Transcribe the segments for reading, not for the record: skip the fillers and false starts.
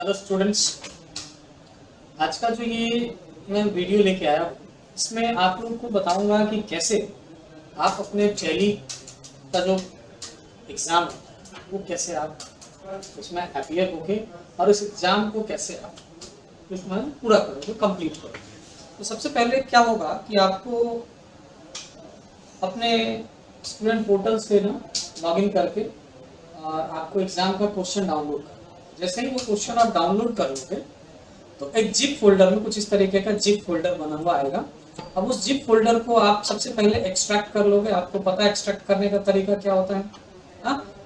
Hello students, आज का जो ये मैं वीडियो लेके आया हूँ इसमें आप लोगों को बताऊंगा कि कैसे आप अपने टैली का जो एग्ज़ाम होता है वो कैसे आप उसमें अपीयर होके और इस एग्ज़ाम को कैसे आप उसमें पूरा करोगे, कंप्लीट करोगे। तो सबसे पहले क्या होगा कि आपको अपने स्टूडेंट पोर्टल से ना लॉगिन करके और आपको एग्ज़ाम का क्वेश्चन डाउनलोड करना है। जैसे ही वो क्वेश्चन आप डाउनलोड करोगे तो एक जिप फोल्डर में कुछ इस तरीके का जिप फोल्डर बना हुआ आएगा। अब उस जिप फोल्डर को आप सबसे पहले एक्सट्रैक्ट कर लोगे। आपको पता है एक्सट्रैक्ट करने का तरीका क्या होता है।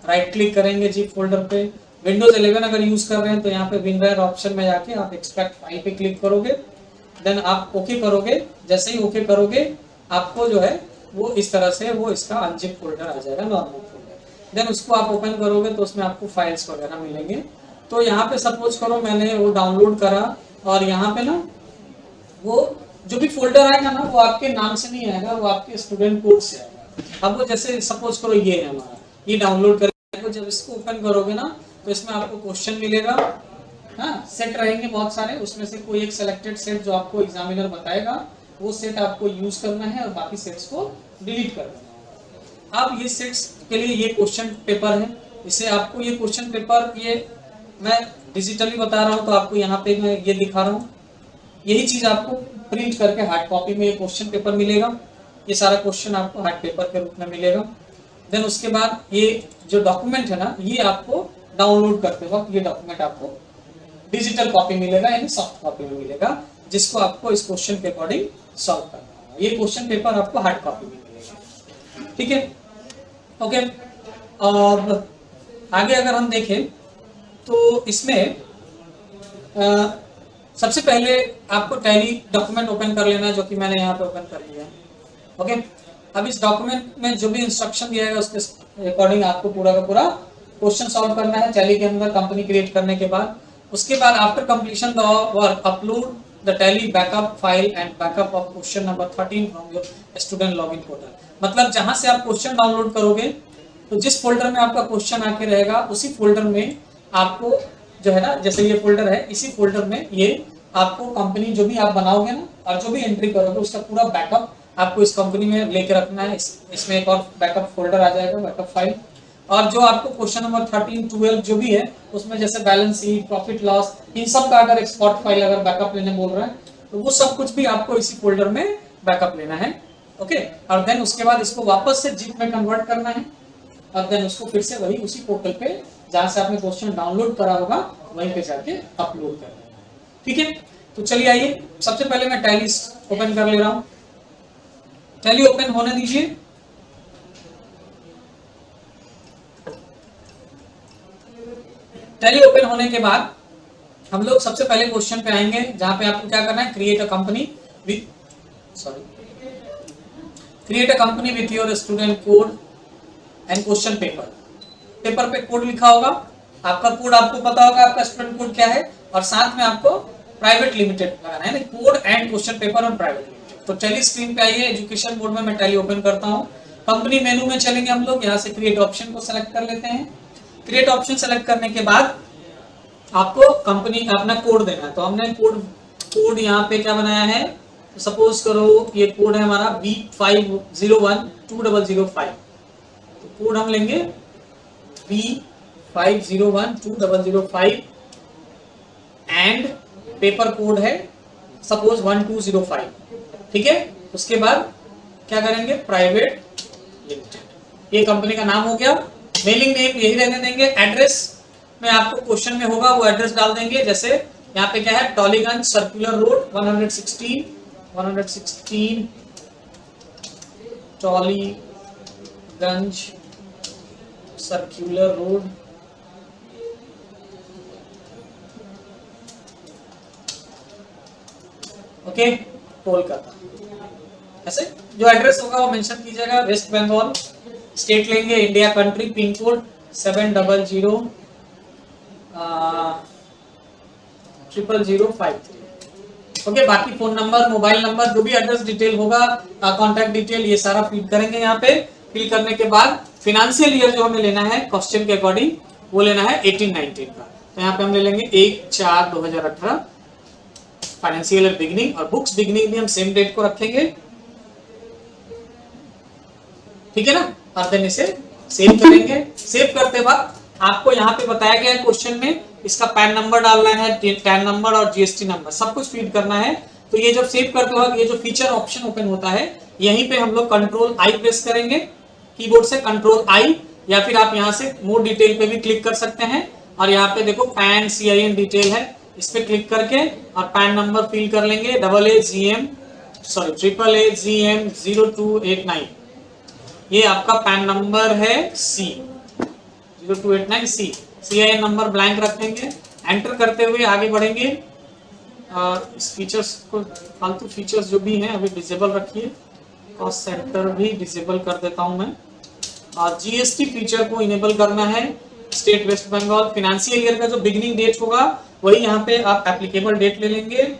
राइट क्लिक करेंगे जिप फोल्डर पे। विंडोज 11 अगर यूज कर रहे हैं तो यहाँ पे विनरायर ऑप्शन में जाके आप एक्सट्रैक्ट फाइल पे क्लिक करोगे, देन आप ओके करोगे। जैसे ही ओके करोगे आपको जो है वो इस तरह से वो इसका अनजिप फोल्डर आ जाएगा, नॉर्मल फोल्डर। देन उसको आप ओपन करोगे तो उसमें आपको फाइल्स वगैरह मिलेंगे। तो यहाँ पे सपोज करो मैंने वो डाउनलोड करा और यहाँ पे ना वो जो भी फोल्डर आएगा ना वो आपके नाम से नहीं आएगा, वो आपके स्टूडेंट कोड से आएगा। अब वो जैसे सपोज करो ये है हमारा, ये डाउनलोड करके जब इसको ओपन करोगे ना तो इसमें आपको क्वेश्चन मिलेगा। हाँ, सेट रहेंगे बहुत सारे, उसमें से कोई एक सिलेक्टेड सेट जो आपको एग्जामिनर बताएगा वो सेट आपको यूज करना है और बाकी सेट्स को डिलीट कर देना है। अब ये सेट्स के लिए ये क्वेश्चन पेपर है, इसे आपको ये क्वेश्चन पेपर ये मैं डिजिटली बता रहा हूँ तो आपको यहाँ पे मैं ये दिखा रहा हूँ। यही चीज आपको प्रिंट करके हार्ड कॉपी में ये क्वेश्चन पेपर मिलेगा। ये सारा क्वेश्चन आपको हार्ड पेपर के रूप में मिलेगा। देन उसके बाद ये जो डॉक्यूमेंट है ना ये आपको डाउनलोड करते वक्त ये डॉक्यूमेंट आपको डिजिटल कॉपी मिलेगा, यानी सॉफ्ट कॉपी में मिलेगा, जिसको आपको इस क्वेश्चन के अकॉर्डिंग सॉल्व करना होगा। ये क्वेश्चन पेपर आपको हार्ड कॉपी में मिलेगा, ठीक है। ओके, और आगे अगर हम देखें तो इसमें सबसे पहले आपको टैली डॉक्यूमेंट ओपन कर लेना है, जो कि मैंने यहाँ पे ओपन कर लिया है। ओके, अब इस डॉक्यूमेंट में जो भी इंस्ट्रक्शन दिया है उसके अकॉर्डिंग आपको पूरा का पूरा क्वेश्चन सॉल्व करना है टैली के अंदर कंपनी क्रिएट करने के बाद। उसके बाद after completion the work upload the tally backup file and backup of question number 13 from your student login portal. मतलब जहां से आप क्वेश्चन डाउनलोड करोगे तो जिस फोल्डर में आपका क्वेश्चन आके रहेगा उसी फोल्डर में आपको जो है ना, जैसे ये फोल्डर है, इसी फोल्डर में ये आपको कंपनी जो भी आप बनाओगे ना और जो भी एंट्री करोगे उसका पूरा बैकअप आपको इस कंपनी में लेके रखना है। इसमें एक और बैकअप फोल्डर आ जाएगा, बैकअप फाइल। और जो आपको क्वेश्चन नंबर 13, 12 जो भी है उसमें जैसे बैलेंस शीट, प्रॉफिट लॉस, इन सब का अगर एक्सपोर्ट फाइल अगर बैकअप लेने बोल रहे हैं तो वो सब कुछ भी आपको इसी फोल्डर में बैकअप लेना है। ओके, और देन उसके बाद इसको वापस से जिप में कन्वर्ट करना है और देन उसको फिर से वही उसी पोर्टल पे जहां से आपने क्वेश्चन डाउनलोड करा होगा वहीं पे जाके अपलोड करना है, ठीक है। तो चलिए आइए, सबसे पहले मैं टैली ओपन कर ले रहा हूं। टैली ओपन होने दीजिए। टैली ओपन होने के बाद हम लोग सबसे पहले क्वेश्चन पे आएंगे जहां पे आपको क्या करना है, create a company with your student code and question paper. Paper पे कोड लिखा होगा, आपका कोड आपको पता होगा आपका स्टूडेंट कोड क्या है, और साथ में आपको प्राइवेट लिमिटेड लगाना है, कोड एंड क्वेश्चन पेपर और प्राइवेट लिमिटेड। तो टैली स्क्रीन पे आइए, एजुकेशन बोर्ड में मैं टैली ओपन करता हूँ। कंपनी मेनू में चलेंगे हम लोग, यहाँ से क्रिएट ऑप्शन को सेलेक्ट कर लेते हैं। क्रिएट ऑप्शन सेलेक्ट करने के बाद आपको कंपनी अपना कोड देना है। तो हमने कोड यहाँ पे क्या बनाया है, तो सपोज करो ये कोड है हमारा B50120005। तो कोड हम लेंगे B50120005 एंड पेपर कोड है सपोज 1205, ठीक है। उसके बाद क्या करेंगे, प्राइवेट लिमिटेड, ये कंपनी का नाम हो गया। मेलिंग नेम यही रहने देंगे। एड्रेस में आपको क्वेश्चन में होगा वो एड्रेस डाल देंगे। जैसे यहाँ पे क्या है, Tollygunge circular road 116 Tollygunge circular road, okay, Kolkata. ऐसे जो एड्रेस होगा वो मेंशन कीजिएगा। वेस्ट बंगाल, स्टेट लेंगे India, country, pin code 7000053। Okay, बाकी फोन नंबर, मोबाइल नंबर, जो भी एड्रेस डिटेल होगा, कॉन्टैक्ट डिटेल, ये सारा फिल करेंगे। यहाँ पे फिल करने के बाद फिनेंशियल ईयर जो हमें लेना है क्वेश्चन के अकॉर्डिंग वो लेना है 18-19 का। तो यहाँ पे हम ले लेंगे 1/4/2018 फाइनेंशियल ईयर बिगनिंग, और बुक्स बिगनिंग भी हम सेम डेट को रखेंगे, ठीक है ना। और देन इसे सेव करेंगे। सेव करते वक्त आपको यहाँ पे बताया गया है क्वेश्चन में, इसका पैन नंबर डालना है, टैन नंबर और जीएसटी नंबर सब कुछ फीड करना है। तो ये जब सेव करते वक्त ये जो फीचर ऑप्शन ओपन होता है, यहीं पे हम लोग कंट्रोल आई प्रेस करेंगे कीबोर्ड से, कंट्रोल आई, या फिर आप यहाँ से मोर डिटेल पे भी क्लिक कर सकते हैं। और यहाँ पे देखो पैन CIN डिटेल है, इस पे क्लिक करके और पैन नंबर फिल कर लेंगे AAGM 0289। ये आपका पैन नंबर है C 0289C। CIN number blank रखेंगे, एंटर करते हुए आगे बढ़ेंगे। और इस फीचर्स को, फालतू फीचर्स जो भी हैं अभी डिसेबल रखिए, कॉस्ट सेंटर भी डिसेबल कर देता हूं मैं। और GST फीचर को इनेबल करना है। State West Bengal, financial year का जो बिगिनिंग डेट होगा वही यहाँ पे आप एप्लीकेबल डेट ले लेंगे।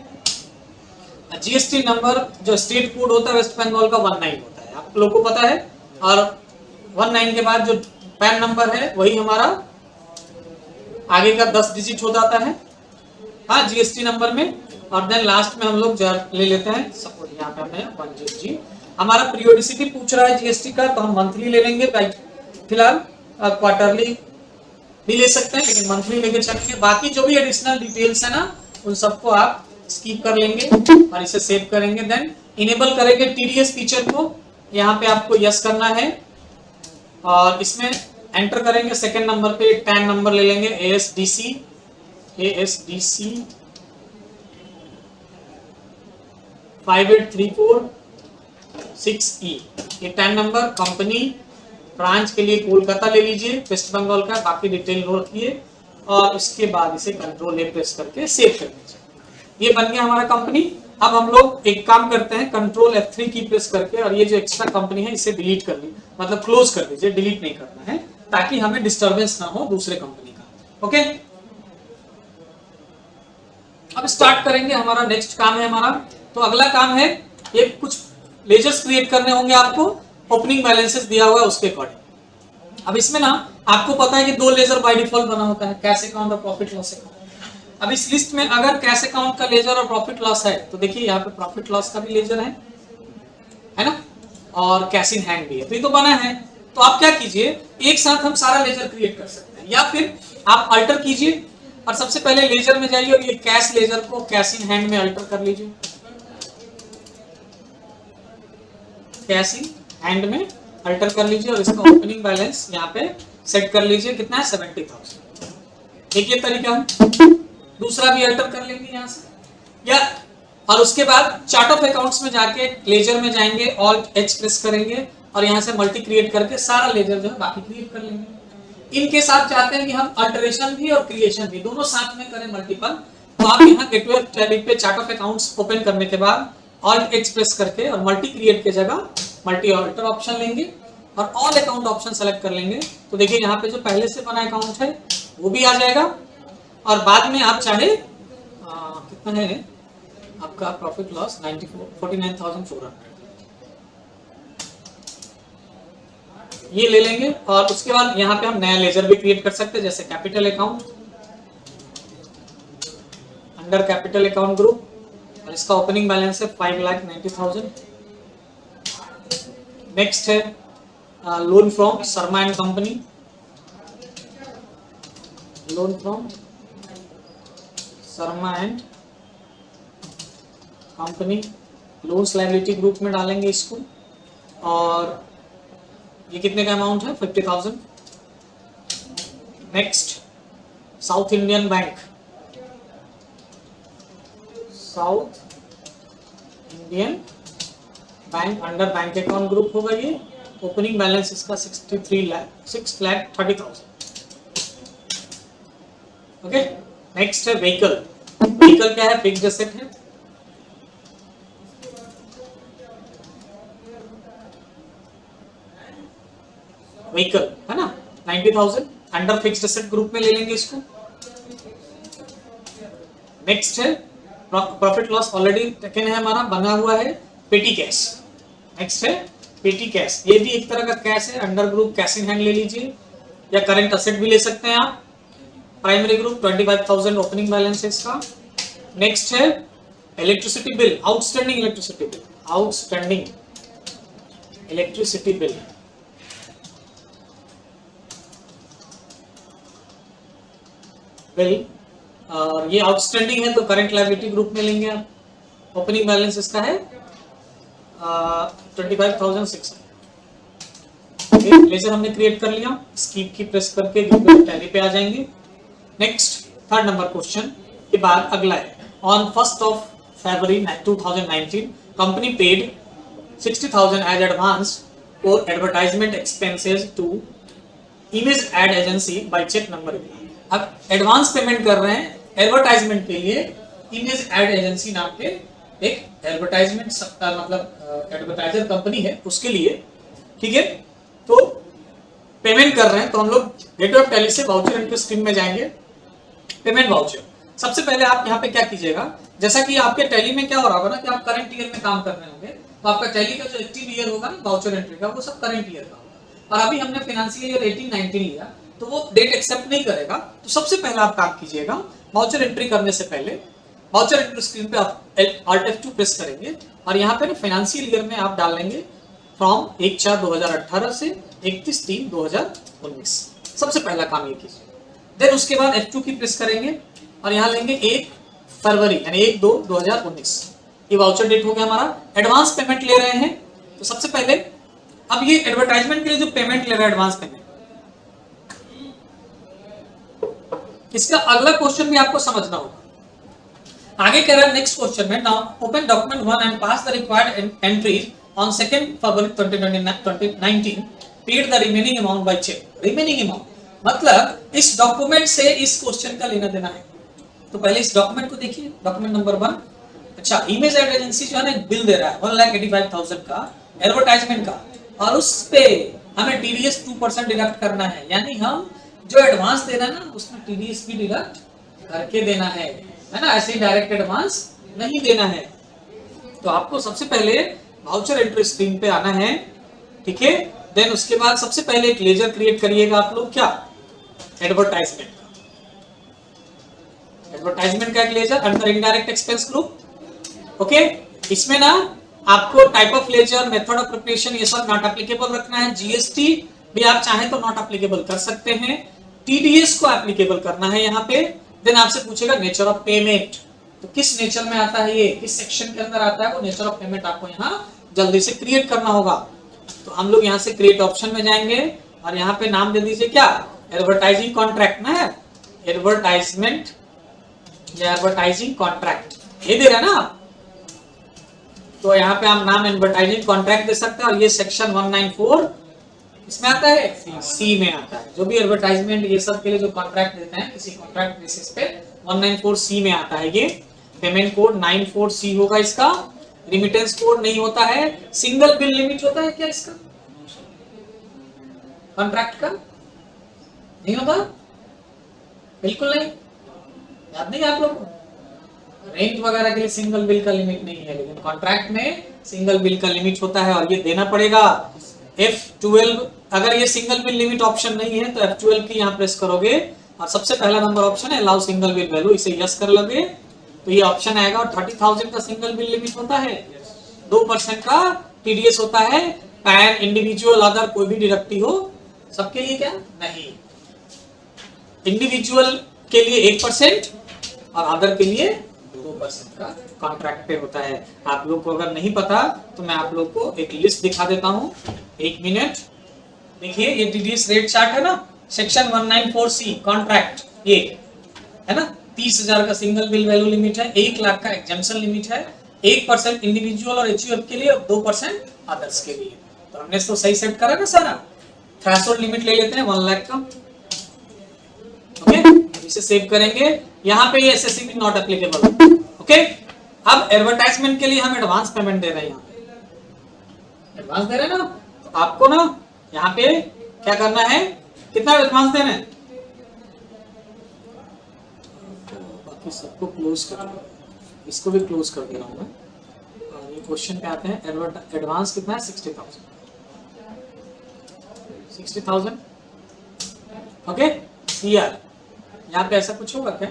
GST नंबर जो स्टेट कोड होता है वेस्ट बंगाल का 19 होता है, आप लोगों को पता है। और 19 के बाद जो पैन नंबर है वही हमारा आगे का 10 डिजिट हो जाता है, हाँ, GST नंबर में। और देन लास्ट में हम लोग ले लेते हैं, सपोज यहाँ पे हमें 1GG। हमारा पीरियोडिसिटी पूछ रहा है GST का, तो हम मंथली ले लेंगे। फिलहाल क्वार्टरली भी ले सकते हैं, लेकिन मंथली लेके चलेंगे। बाकी जो भी एडिशनल डिटेल्स है ना, उन सबको आप स्किप कर लेंगे और इसे सेव करेंगे। देन इनेबल करेंगे TDS फीचर को, यहाँ पे आपको यस करना है और इसमें एंटर करेंगे। सेकंड नंबर पे टैन नंबर ले लेंगे ASDC 58346E। ये टैन नंबर कंपनी ब्रांच के लिए कोलकाता ले लीजिए, वेस्ट बंगाल का, बाकी डिटेल नो रखिए। और उसके बाद इसे कंट्रोल A प्रेस करके सेव कर दीजिए। ये बन गया हमारा कंपनी। अब हम लोग एक काम करते हैं, कंट्रोल F3 की प्रेस करके, और ये जो एक्स्ट्रा कंपनी है इसे डिलीट कर ली, मतलब क्लोज कर दीजिए, डिलीट नहीं करना है, ताकि हमें डिस्टर्बेंस ना हो दूसरे कंपनी का। ओके, अब स्टार्ट करेंगे। हमारा नेक्स्ट काम है हमारा, तो अगला काम है, ये कुछ लेजर्स क्रिएट करने होंगे आपको, ओपनिंग बैलेंसेस दिया हुआ है उसके अकॉर्डिंग। अब इसमें ना आपको पता है कि 2 लेजर बाय डिफॉल्ट बना होता है, कैश अकाउंट और प्रॉफिट लॉस अकाउंट। अब इस लिस्ट में अगर कैश अकाउंट का लेजर और प्रॉफिट लॉस है, तो देखिए यहाँ पे प्रॉफिट लॉस का भी लेजर है ना, और कैश इन हैंड भी है, तो ये तो बना है। तो आप क्या कीजिए, एक साथ हम सारा लेजर क्रिएट कर सकते हैं, या फिर आप अल्टर कीजिए और सबसे पहले लेजर में जाइए और ये कैश लेजर को कैश इन हैंड में अल्टर कर लीजिए। कैश इन हैंड में अल्टर कर लीजिए और इसका ओपनिंग बैलेंस यहाँ पे सेट कर लीजिए, कितना है 70,000। एक ये तरीका है। दूसरा भी अल्टर कर लेंगे यहाँ से, या और उसके बाद चार्ट ऑफ अकाउंट्स में जाके लेजर में जाएंगे, ऑल्ट H प्रेस करेंगे और यहाँ से मल्टी क्रिएट करके सारा लेजर जो है बाकी क्रिएट कर लेंगे। इनके साथ चाहते हैं कि हम अल्टरेशन भी और क्रिएशन भी दोनों साथ में करें मल्टीपल, तो आप यहाँ गेटवे टैब पे चार्ट ऑफ अकाउंट्स ओपन करने के बाद ऑल्ट H प्रेस करके और मल्टी क्रिएट के जगह मल्टी ऑल्टर ऑप्शन लेंगे और ऑल अकाउंट ऑप्शन सेलेक्ट कर लेंगे। तो देखिए यहाँ पे जो पहले से बना अकाउंट है वो भी आ जाएगा, और बाद में आप चाहे कितना है आपका प्रॉफिट लॉस 49,400 ये ले लेंगे। और उसके बाद यहाँ पे हम नया लेजर भी क्रिएट कर सकते हैं, जैसे capital account, under capital account group, और इसका ओपनिंग बैलेंस है 5,90,000। नेक्स्ट है loan from Sharma and company, loan from Sharma and company, loans liability group में डालेंगे इसको। और ये कितने का अमाउंट है 50,000। Next south Indian bank, south Indian bank under bank account group होगा ये। ओपनिंग बैलेंस इसका 6,30,000। ओके, नेक्स्ट है व्हीकल। व्हीकल क्या है, फिक्स्ड एसेट है। व्हीकल है ना 90,000 अंडर फिक्स्ड एसेट ग्रुप में ले लेंगे इसको। नेक्स्ट है प्रॉफिट लॉस, ऑलरेडी टेकन है हमारा, बना हुआ है पेटी कैश। नेक्स्ट है पेटी कैश, ये भी एक तरह का कैश है, under group cash in hand ले लीजिए, या करंट असेट भी ले सकते हैं आप। प्राइमरी ग्रुप 25,000 ओपनिंग बैलेंस है इसका। नेक्स्ट है electricity bill, outstanding electricity bill, outstanding electricity bill और ये आउटस्टैंडिंग है तो करंट लायबिलिटी ग्रुप में लेंगे आप। ओपनिंग बैलेंस इसका है 25,600। लेजर हमने क्रिएट कर लिया, स्कीप की प्रेस करके टैली पे आ जाएंगे। नेक्स्ट थर्ड नंबर क्वेश्चन के बाद अगला है, on 1st of February 2019 company paid 60,000 as advance for advertisement expenses to image ad agency by cheque number. अब एडवांस पेमेंट कर रहे हैं एडवर्टाइजमेंट के लिए इमेज एड एजेंसी नाम के एक एडवर्टाइजमेंट मतलब एडवर्टाइजर कंपनी है उसके लिए, ठीक है। तो पेमेंट कर रहे हैं तो हम लोग गेटवे ऑफ टैली से वाउचर एंट्री स्क्रीन में जाएंगे, पेमेंट वाउचर। सबसे पहले आप यहाँ पे क्या कीजिएगा, जैसा कि आपके टैली में क्या हो रहा होगा ना कि आप करंट ईयर में काम कर रहे होंगे, तो आपका टैली का जो एक्टिव ईयर होगा ना वाउचर एंट्री का, वो सब करंट ईयर का होगा। और अभी हमने फाइनेंशियल ईयर 18-19 लिया तो वो डेट एक्सेप्ट नहीं करेगा। तो सबसे पहले आप काम कीजिएगा, वाउचर एंट्री करने से पहले वाउचर एंट्री स्क्रीन पे आप Alt F2 प्रेस करेंगे और यहाँ पे ना फाइनेंशियल ईयर में आप डाल लेंगे फ्रॉम 1/4/2018 से 31/3/2019। सबसे पहला काम ये कीजिए। देन उसके बाद F2 की प्रेस करेंगे और यहाँ लेंगे 1 फरवरी यानी 1/2/2019। ये वाउचर डेट हो गया हमारा। एडवांस पेमेंट ले रहे हैं तो सबसे पहले अब ये एडवर्टाइजमेंट के लिए जो पेमेंट ले रहा है एडवांस पेमेंट, इसका अगला क्वेश्चन भी आपको समझना होगा। आगे कह रहा है नेक्स्ट क्वेश्चन में, now open document 1 and pass the required entries on 2 February 2019 paid the remaining amount by cheque. Remaining amount मतलब इस डॉक्यूमेंट से इस क्वेश्चन का लेना देना है। तो पहले इस डॉक्यूमेंट को देखिए, डॉक्यूमेंट नंबर 1। अच्छा, इमेज एड एजेंसी जो है ना बिल दे रहा है 1,85,000 का एडवर्टाइजमेंट का, और उस पे हमें टीडीएस 2% डिडक्ट करना है, यानी हम जो एडवांस दे रहा है ना उसमें टीडीएस भी डिडक्ट करके देना है ना, ऐसे ही डायरेक्ट एडवांस नहीं देना है। तो आपको सबसे पहले वाउचर एंट्री स्क्रीन पे आना है, ठीक है। देन उसके बाद सबसे पहले एक लेजर क्रिएट करिएगा आप लोग, क्या एडवर्टाइजमेंट का, एडवर्टाइजमेंट का एक ledger under indirect expense group, okay. इसमें ना आपको type of ledger, method of preparation ये सब नॉट एप्लीकेबल रखना है। जीएसटी भी आप चाहें तो नॉट एप्लीकेबल कर सकते हैं, टीडीएस को एप्लीकेबल करना है यहाँ पे। देन आपसे पूछेगा नेचर ऑफ पेमेंट, तो किस नेचर में आता है, ये किस सेक्शन के अंदर आता है, वो नेचर ऑफ पेमेंट आपको यहाँ जल्दी से क्रिएट करना होगा। तो हम लोग यहाँ से क्रिएट ऑप्शन में जाएंगे और यहाँ पे नाम दे दीजिए क्या, एडवर्टाइजिंग कॉन्ट्रैक्ट ना है, एडवर्टाइजमेंट या एडवर्टाइजिंग कॉन्ट्रैक्ट ये दे रहा है ना, तो यहाँ पे हम नाम एडवर्टाइजिंग कॉन्ट्रैक्ट दे सकते हैं। और ये सेक्शन 194 इसमें आता है, सी में आता है। जो भी एडवर्टाइजमेंट ये सब के लिए जो कॉन्ट्रैक्ट देते हैं किसी कॉन्ट्रैक्ट बेसिस पे 194 सी में आता है। ये पेमेंट कोड 94 सी होगा इसका। रिमिटेंस कोड नहीं होता है। सिंगल बिल लिमिट होता है क्या इसका कॉन्ट्रैक्ट का, नहीं होता, बिल्कुल नहीं। याद नहीं आप लोग, रेंट वगैरह के लिए सिंगल बिल का लिमिट नहीं है, लेकिन कॉन्ट्रैक्ट में सिंगल बिल का लिमिट होता है और ये देना पड़ेगा। F12 अगर ये सिंगल बिल लिमिट ऑप्शन नहीं है तो F12 की यहाँ प्रेस करोगे और सबसे पहला नंबर ऑप्शन है अलाउ सिंगल बिल वैल्यू, इसे यस कर लोगे तो ये ऑप्शन आएगा। और 30,000 का सिंगल बिल लिमिट होता है, 2% का टीडीएस होता है। पैन, इंडिविजुअल, अदर कोई भी डिडक्टिव हो सबके लिए क्या नहीं, इंडिविजुअल के लिए 1% और अदर के लिए 2% का कॉन्ट्रैक्ट पे होता है। आप लोग को अगर नहीं पता तो मैं आप लोग को एक लिस्ट दिखा देता हूँ, 1 मिनट। देखिए ये टीडीएस रेट चार्ट है ना, सेक्शन 194C कॉन्ट्रैक्ट, ये है ना, 30,000 का सिंगल बिल वैल्यू लिमिट है, 1 लाख का एग्जेम्पशन लिमिट है, 1% इंडिविजुअल और एचयूएफ के लिए और 2% अदर्स के लिए। तो हमने तो सही सेट करा ना सारा। थ्रेशोल्ड लिमिट ले लेते हैं 1 लाख का, ओके। इसे सेव करेंगे। यहाँ पे ये एसएससी भी नॉट एप्लीकेबल, ओके। अब एडवर्टाइजमेंट के लिए हम एडवांस पेमेंट दे रहे हैं, यहाँ पे एडवांस दे रहे हैं ना, तो आपको ना यहाँ पे क्या करना है, कितना एडवांस देना है, बाकी सबको क्लोज कर दो, इसको भी क्लोज कर दे रहा हूँ मैं। और ये क्वेश्चन पे आते हैं, एडवांस कितना है, 60,000, ओके। सीआर यहाँ पे ऐसा कुछ होगा क्या?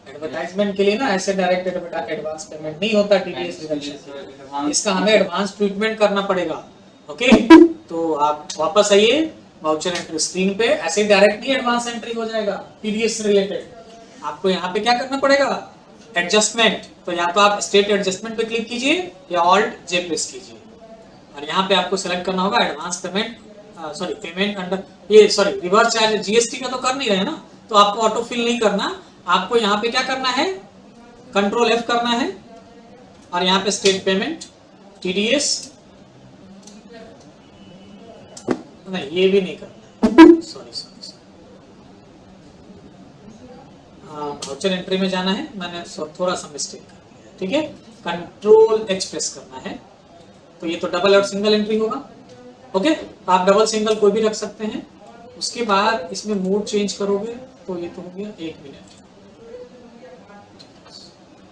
एडवर्टाइजमेंट के लिए ना ऐसे डायरेक्ट एडवांस पेमेंट नहीं होता टीडीएस रिडक्शन, इसका हमें एडवांस ट्रीटमेंट करना पड़ेगा। ओके, तो आप वापस आइए वाउचर एंट्री स्क्रीन पे, ऐसे डायरेक्ट नहीं एडवांस एंट्री हो जाएगा टीडीएस रिलेटेड, आपको यहाँ पे क्या करना पड़ेगा? एडजस्टमेंट। तो या तो आप स्टेट एडजस्टमेंट पे क्लिक कीजिए या ऑल्ट जे प्रेस कीजिए, और यहाँ पे आपको सेलेक्ट करना होगा advance payment, sorry payment under, ये सॉरी रिवर्स चार्ज, जीएसटी का तो कर नहीं रहे ना, तो आपको ऑटो फिल नहीं करना, आपको यहाँ पे क्या करना है? कंट्रोल F करना है, और यहाँ पे स्टेट पेमेंट टीडीएस, नहीं ये भी नहीं करना, सॉरी वाउचर एंट्री में जाना है, मैंने थोड़ा सा मिस्टेक कर दिया, ठीक है, कंट्रोल H प्रेस करना है, तो ये तो डबल और सिंगल एंट्री होगा। ओके, आप डबल सिंगल कोई भी रख सकते हैं। उसके बाद इसमें मोड चेंज करोगे तो ये तो हो गया, 1 मिनट,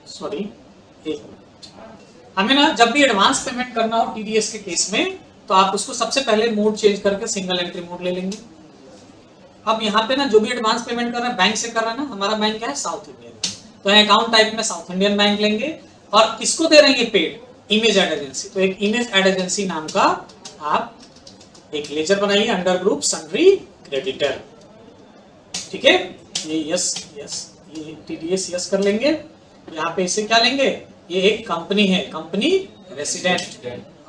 सॉरी 1 मिनट। हमें ना जब भी एडवांस पेमेंट करना हो टीडीएस के केस में, तो आप उसको सबसे पहले मोड चेंज करके सिंगल एंट्री मोड ले लेंगे। अब यहाँ पे ना जो भी एडवांस पेमेंट कर रहा है बैंक से कर रहा है ना, हमारा बैंक क्या है? साउथ इंडियन, तो अकाउंट टाइप में साउथ इंडियन बैंक लेंगे, और किसको दे रहे हैं ये पेड? Image ad agency. तो एक इमेज एड एजेंसी नाम का आप एक लेजर बनाइए अंडर ग्रुप सन्ड्री क्रेडिटर, ठीक है, ये यस यस, ये टीडीएस यस कर लेंगे। यहाँ पे इसे क्या लेंगे? ये एक कंपनी है, कंपनी रेसिडेंट,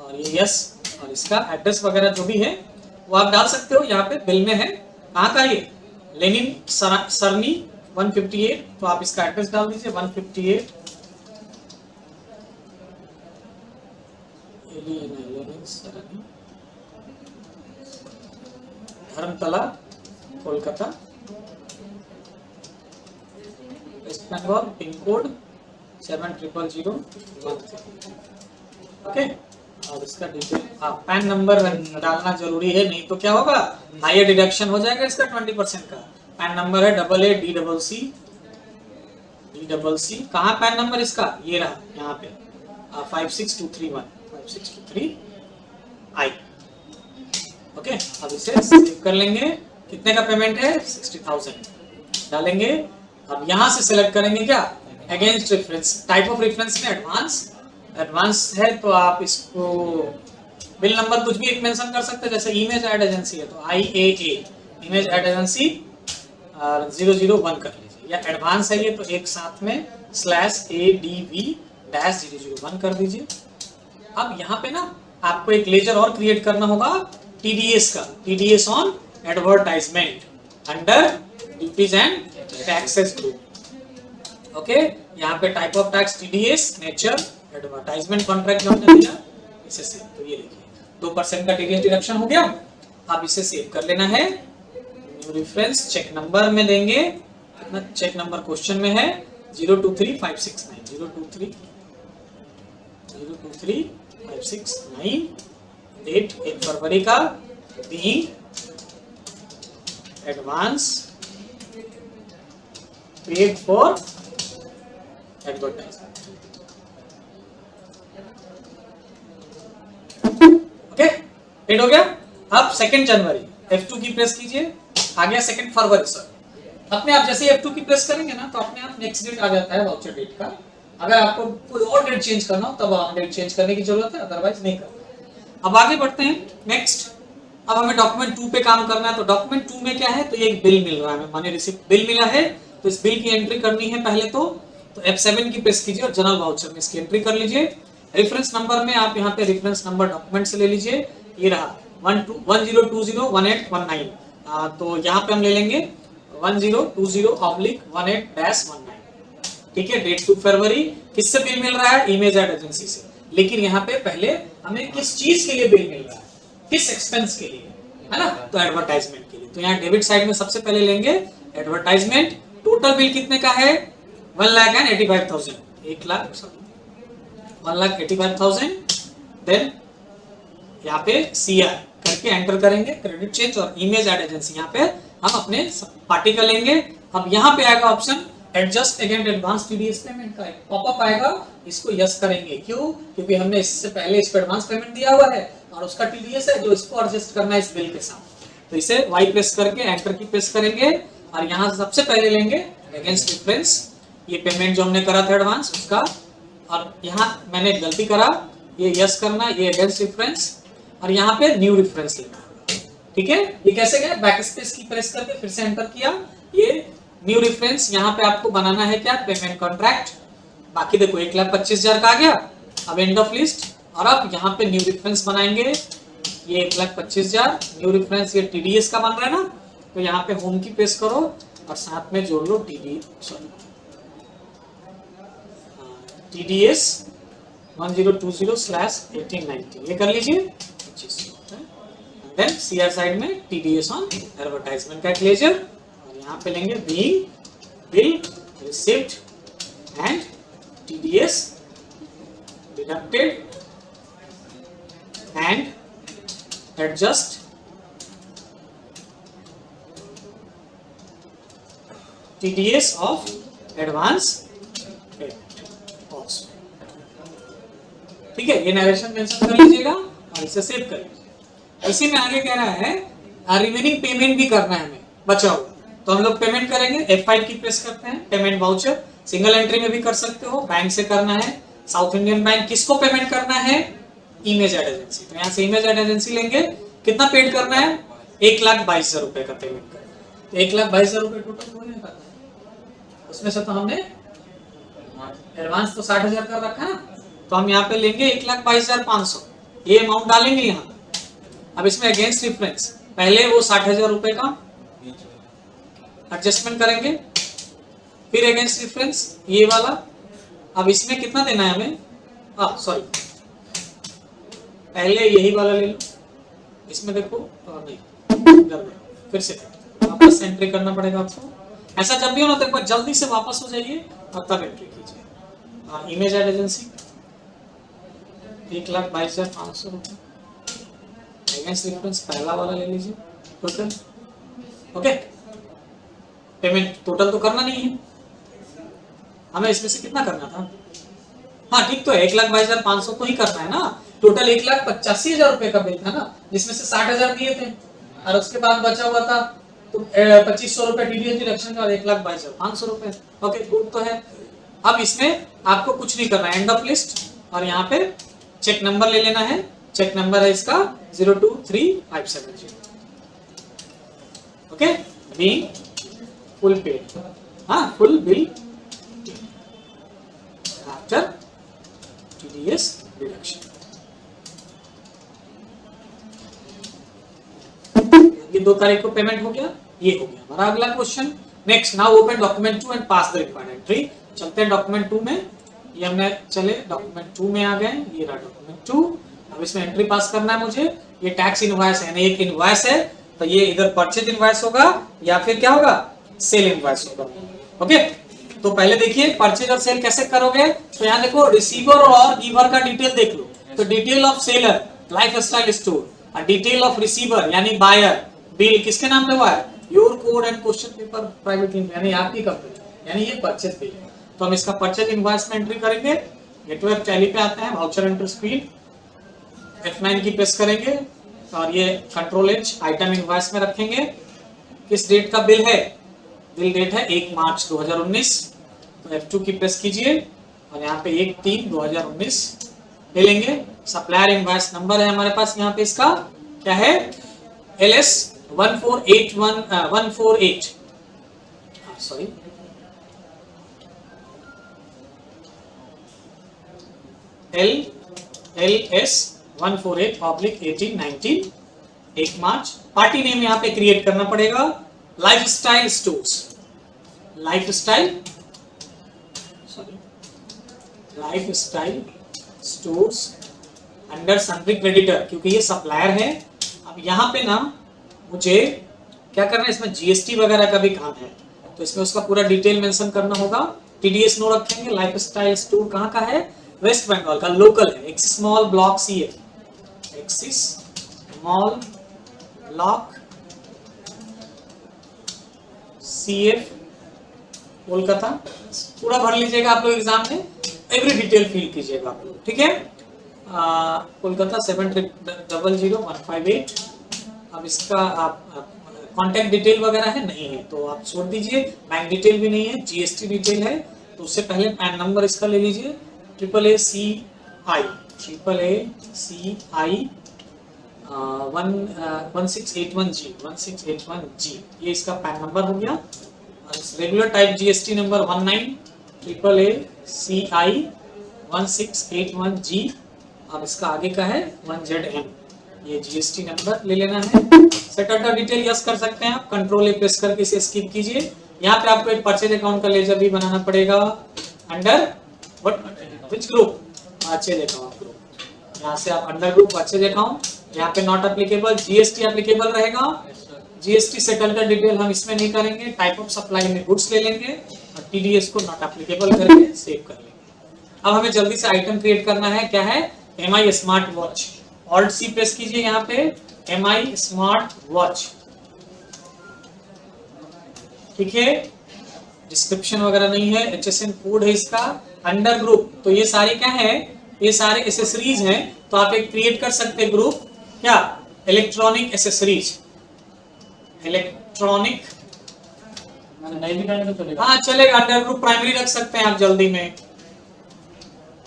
और ये यस, और इसका एड्रेस वगैरह जो भी है वो आप डाल सकते हो, यहाँ पे बिल में है। कहाँ का? ये लेनिन सरनी 158, तो आप इसका एड्रेस डाल दीजिए 158 Dharmatala Kolkata west Bengal, pin code 700013। Okay, और इसका डिटेल पैन नंबर डालना जरूरी है, नहीं तो क्या होगा? हायर डिडक्शन हो जाएगा इसका 20% का। पैन नंबर है DADC। कहाँ पैन नंबर इसका? ये रहा यहाँ पे 56231 ओके, अब इसे सेव कर लेंगे। कितने का पेमेंट है? 60,000 डालेंगे। अब यहाँ से सिलेक्ट करेंगे क्या? Against reference, type of reference में एडवांस है, तो आप इसको बिल नंबर कुछ भी एक मेंशन कर सकते हैं, जैसे इमेज एड एजेंसी है तो IAA इमेज एड एजेंसी 001 कर लीजिए, या एडवांस है ये तो एक साथ में /ADV-001 कर दीजिए। अब यहाँ पे ना आपको एक लेजर और क्रिएट करना होगा टीडीएस का, TDS on advertisement under duties and taxes group. Okay, यहाँ पे type of tax TDS, nature, advertisement contract हमने दिया, इसे सेव, तो ये देखिए 2% का टीडीएस डिडक्शन हो गया। अब इसे सेव कर लेना है, न्यू रेफरेंस चेक नंबर में देंगे, कितना चेक नंबर क्वेश्चन में है 023569 023569, डेट 1 फरवरी का, being advance paid for advertisement. Okay, paid हो गया। अब 2 जनवरी F2 की प्रेस कीजिए, आ गया 2 फरवरी सर। अपने आप जैसे F2 की प्रेस करेंगे ना तो अपने आप नेक्स्ट डेट आ जाता है वाउचर डेट का। अगर आपको कोई और डेट चेंज करना हो तब आप डेट चेंज करने की जरूरत है, अदरवाइज नहीं करना। अब आगे बढ़ते हैं नेक्स्ट। अब हमें डॉक्यूमेंट 2 पे काम करना है, तो डॉक्यूमेंट 2 में क्या है? तो ये एक बिल मिल रहा है, हमें मनी रिसिप्ट बिल मिला है, तो इस बिल की एंट्री करनी है पहले तो F7 की प्रेस कीजिए और जनरल वाउचर में इसकी एंट्री कर लीजिए। रेफरेंस नंबर में आप यहाँ पे रेफरेंस नंबर डॉक्यूमेंट से ले लीजिए, ये रहा 10201819, तो यहाँ पे हम ले लेंगे 1020/18-19, ठीक है। डेट 2 फरवरी। किससे बिल मिल रहा है? इमेज एड एजेंसी से। लेकिन यहाँ पे पहले हमें किस चीज के लिए बिल मिल रहा है? किस एक्सपेंस के लिए, है ना? तो एडवर्टाइजमेंट के लिए। तो यहाँ डेबिट साइड में सबसे पहले लेंगे एडवर्टाइजमेंट। टोटल बिल कितने का है? 1,85,000, 1,85,000। देन यहाँ पे CR करके एंटर करेंगे, क्रेडिट चेंज, और इमेज एड एजेंसी यहाँ पे हम अपने पार्टी का लेंगे। अब यहाँ पे आएगा option adjust against advance TDS payment का, एक पॉपअप आएगा, इसको यस करेंगे। क्यों? क्योंकि हमने इससे पहले इस पे एडवांस पेमेंट दिया हुआ है और उसका टीडीएस है जो इसको एडजस्ट करना है इस बिल के साथ। तो इसे वाई प्रेस करके एंटर की प्रेस करेंगे और यहाँ सबसे पहले लेंगे अगेंस्ट डिफरेंस, ये पेमेंट जो हमने करा था एडवांस उसका, और यहाँ मैंने गलती करा, ये यस करना, ये अगेंस्ट डिफरेंस, और यहाँ पे न्यू रेफरेंस लेना। ठीक है, ये कैसे गया, बैक स्पेस की प्रेस करके फिर से एंटर किया, ये न्यू रेफरेंस, यहाँ पे आपको बनाना है क्या, पेमेंट कॉन्ट्रैक्ट। बाकी देखो 1,25,000 का आ गया, अब एंड ऑफ लिस्ट, और अब यहाँ पे न्यू रेफरेंस बनाएंगे, ये 1,25,000 न्यू रेफरेंस, ये टीडीएस का बन रहा है ना, तो यहाँ पे होम की प्रेस करो और साथ में जोड़ लो TDS 1020/1890, ये कर लीजिए 25। देन सीआर साइड में TDS ऑन एडवर्टाइजमेंट कैलकुलेटर, और यहाँ पे लेंगे bill receipt and TDS deducted and adjust TDS of advance. ठीक है, ये नरेशन मेंशन कर लीजिएगा और इसे सेव कर लीजिए। इसी में आगे कह रहा है रिमेनिंग पेमेंट भी करना है हमें बचा हुआ, तो हम लोग पेमेंट करेंगे, F5 की प्रेस करते हैं, पेमेंट वाउचर, सिंगल एंट्री में भी कर सकते हो, बैंक से करना है, साउथ इंडियन बैंक। किसको पेमेंट करना है, इमेज एड एजेंसी, तो यहाँ से इमेज एड एजेंसी लेंगे, कितना पेड करना है, 1,22,000 रुपए का पेमेंट करना, तो 1,22,000 रुपए टोटल होने का, उसमें से तो हमने एडवांस तो 60,000 कर रखा है, तो हम यहाँ पे लेंगे 1,22,500, ये अमाउंट डालेंगे यहाँ। अब इसमें अगेंस्ट डिफरेंस, पहले वो 60,000 रुपए का एडजस्टमेंट करेंगे, फिर अगेंस्ट डिफरेंस ये वाला। अब इसमें कितना देना है हमें, सॉरी पहले यही वाला ले लो, इसमें देखो नहीं, फिर से वापस एंट्री करना पड़ेगा आपको, ऐसा जब भी हो ना तो एक बार जल्दी से वापस हो जाइए और तब एंट्री कीजिए। इमेज एड एजेंसी 1,22,500 रुपए, अगेंस्ट डिफरेंस पहला वाला ले लीजिए टोटल। ओके, पेमेंट टोटल तो करना नहीं है हमें, इसमें से कितना करना था, हाँ ठीक तो है, 1,22,500 तो ही करना है ना, टोटल 1,85,000 रुपए का बिल था ना, जिसमें से 60,000 दिए थे और उसके बाद बचा हुआ था तो 2,500 रुपए TDS डिडक्शन का, 1,22,500 रुपए। ओके गुड तो है। अब इसमें आपको कुछ नहीं करना है, एंड ऑफ लिस्ट, और यहाँ पे चेक नंबर ले लेना है, चेक नंबर है इसका 023570। ओके, बीइंग फुल पेड, हाँ full bill after TDS deduction. ये 2 तारीख को पेमेंट हो गया, ये हो गया हमारा अगला question. Next, now open document 2 and pass the required entry. चलते हैं डॉक्यूमेंट 2 में, ये हमने चले डॉक्यूमेंट 2 में आ गए, ये रहा डॉक्यूमेंट 2। अब इसमें एंट्री पास करना है मुझे, ये टैक्स इनवॉइस है, यानी एक इनवॉइस है तो ये इधर परचेज इनवॉइस होगा या फिर क्या होगा, सेल इनवॉइस होगा। ओके, तो पहले देखिए परचेज और सेल कैसे करोगे, तो यहाँ देखो रिसीवर और गिवर का डिटेल देख लो, तो detail of seller lifestyle store, और डिटेल ऑफ रिसीवर यानी बायर, बिल किसके नाम पे हुआ है, your code and question paper private limited, यानी आपकी कंपनी, यानी ये परचेज बिल है। तो हम इसका परचेज इनवॉइस में एंट्री करेंगे, गेटवे टैली पे आते हैं, वाउचर एंटर स्क्रीन, F9 की प्रेस करेंगे और ये कंट्रोल H आइटम इनवॉइस में रखेंगे। किस डेट का बिल है, बिल डेट है 1 मार्च 2019, तो F2 की प्रेस कीजिए और यहाँ पे 1/3/2019 ले लेंगे। सप्लायर इनवॉइस नंबर है हमारे पास, यहाँ पे इसका क्या है, LS 148, सॉरी LS 148/1819, 1 मार्च। पार्टी नेम यहाँ पे क्रिएट करना पड़ेगा, lifestyle stores, lifestyle stores under sundry creditor, क्योंकि ये सप्लायर है। अब यहाँ पे ना मुझे क्या करना है, इसमें GST वगैरह का भी काम है, तो इसमें उसका पूरा डिटेल मेंशन करना होगा। TDS नो रखेंगे। लाइफस्टाइल स्टोर कहाँ का है, वेस्ट बंगाल का, लोकल है, axis mall block CF, axis mall block CF Kolkata. पूरा भर लीजिएगा आप लोग एग्जाम में, एवरी डिटेल फिल कीजिएगा आप लोग, ठीक है। कोलकाता 7000158। अब इसका आप कॉन्टैक्ट डिटेल वगैरह है नहीं है तो आप छोड़ दीजिए, बैंक डिटेल भी नहीं है, जीएसटी डिटेल है। तो उससे पहले पैन नंबर इसका ले लीजिए, AACI 1681G, ये इसका पैन नंबर हो गया। Regular type GST number 19AACI 1681G, अब इसका आगे का है 1ZM, ये जीएसटी नंबर ले लेना है। सेटलमेंट डिटेल यस कर सकते हैं आप, कंट्रोल ए प्रेस करके इसे स्किप कीजिए। यहाँ पे आपको एक परचेज अकाउंट का लेजर भी बनाना पड़ेगा under which group, purchase account group. यहाँ से आप अंडर ग्रुप परचेज अकाउंट, यहाँ पे नॉट एप्लीकेबल, जीएसटी एप्लीकेबल रहेगा। जीएसटी सेटलमेंट डिटेल हम इसमें नहीं करेंगे, टाइप ऑफ सप्लाई में गुड्स ले लेंगे और टीडीएस को नॉट एप्लीकेबल करके सेव कर लेंगे। अब हमें जल्दी से आइटम क्रिएट करना है, क्या है, MI smart watch. Alt C press कीजिए, यहाँ पे एमआई स्मार्ट वॉच, ठीक है। डिस्क्रिप्शन वगैरह नहीं है, एचएसएन कोड है इसका। अंडर ग्रुप, तो ये सारे क्या है, ये सारे एसेसरीज हैं, तो आप एक क्रिएट कर सकते हैं ग्रुप, क्या, इलेक्ट्रॉनिक एसेसरीज, इलेक्ट्रॉनिक, नहीं भी करेंगे तो चलेगा। हाँ चलेगा। अंडर ग्रुप प्राइमरी रख सकते हैं आप, जल्दी में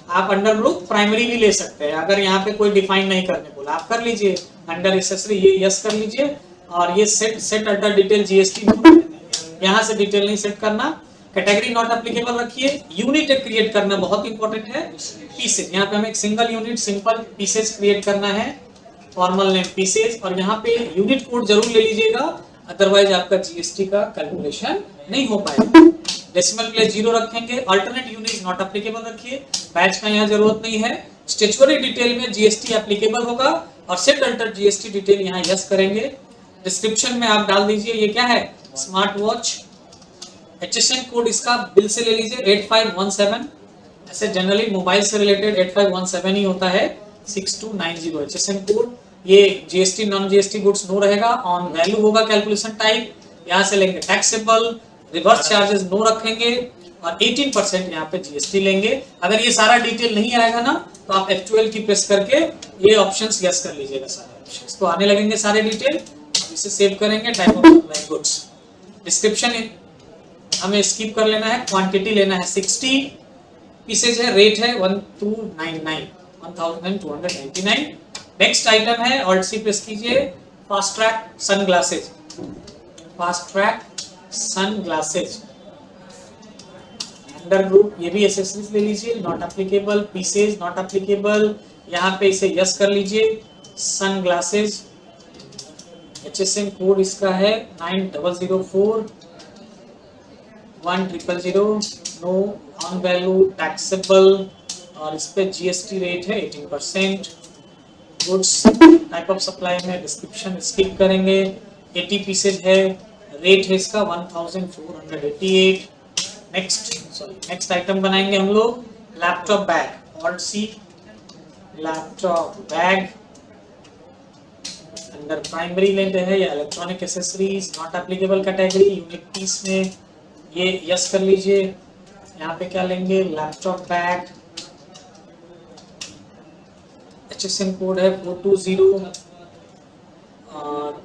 आप अंडर ग्रुप प्राइमरी भी ले सकते हैं। अगर यहाँ पे कोई डिफाइन नहीं करने बोला, आप कर लीजिए अंडर एसेसरी, ये यस कर लीजिए। और ये सेट अल्टर डिटेल जीएसटी, यहाँ से डिटेल नहीं सेट करना। कैटेगरी नॉट एप्लीकेबल रखिए। यूनिट क्रिएट करना बहुत इंपॉर्टेंट है। पीसेज, यहाँ पे हमें एक single unit simple pieces create करना है, फॉर्मल नेम पीसेज, और यहाँ पे यूनिट कोड जरूर ले लीजिएगा, अदरवाइज आपका जीएसटी का कैलकुलेशन नहीं हो पाएगा। डेसिमल प्लेस 0 रखेंगे। अल्टरनेट यूनिट नॉट एप्लीकेबल रखिए, बैच का यहाँ जरूरत नहीं है। स्टेचुअरी डिटेल में जीएसटी एप्लीकेबल होगा और सेट अल्टर जीएसटी डिटेल यहाँ यस करेंगे। डिस्क्रिप्शन में आप डाल दीजिए ये क्या है, स्मार्ट वॉच। एचएसएन कोड इसका बिल से ले लीजिए 8517, ऐसे जनरली मोबाइल से रिलेटेड 8517 ही होता है। 6290 एचएसएन कोड। ये GST non GST goods no रहेगा, ऑन वैल्यू होगा कैलकुलेशन टाइप, यहाँ से लेंगे टैक्सेबल, रिवर्स चार्जेस नो रखेंगे और 18% यहाँ पे जीएसटी लेंगे। अगर ये सारा डिटेल नहीं आएगा ना तो आप F12 की प्रेस करके ये ऑप्शंस यस कर लीजिएगा, सारे ऑप्शंस तो आने लगेंगे सारे डिटेल। इसे सेव करेंगे, type of supply goods. Description हमें स्किप कर लेना है, क्वांटिटी लेना है 60 पीसेज है, रेट है 1299। नेक्स्ट आइटम है, ऑल्ट सी प्रेस कीजिए, Fastrack sunglasses, Fastrack sunglasses under group, ये भी एसेसरीज ले लीजिए, not applicable, pieces not applicable, यहाँ पे इसे यस कर लीजिए। सन ग्लासेज, एचएसएन कोड इसका है 9004 1000, नो ऑन वैल्यू टैक्सेबल, और इस पे जीएसटी रेट है 18%। गुड्स टाइप ऑफ सप्लाई में डिस्क्रिप्शन स्किप करेंगे। 80 पीसेज है, रेट है इसका 1488। नेक्स्ट आइटम बनाएंगे हम लोग laptop bag, alt C, laptop bag under primary लेते हैं या electronic accessories, not applicable category, unit piece में ये यस कर लीजिए। यहाँ पे क्या लेंगे, लैपटॉप बैग, एचएसएन कोड है 420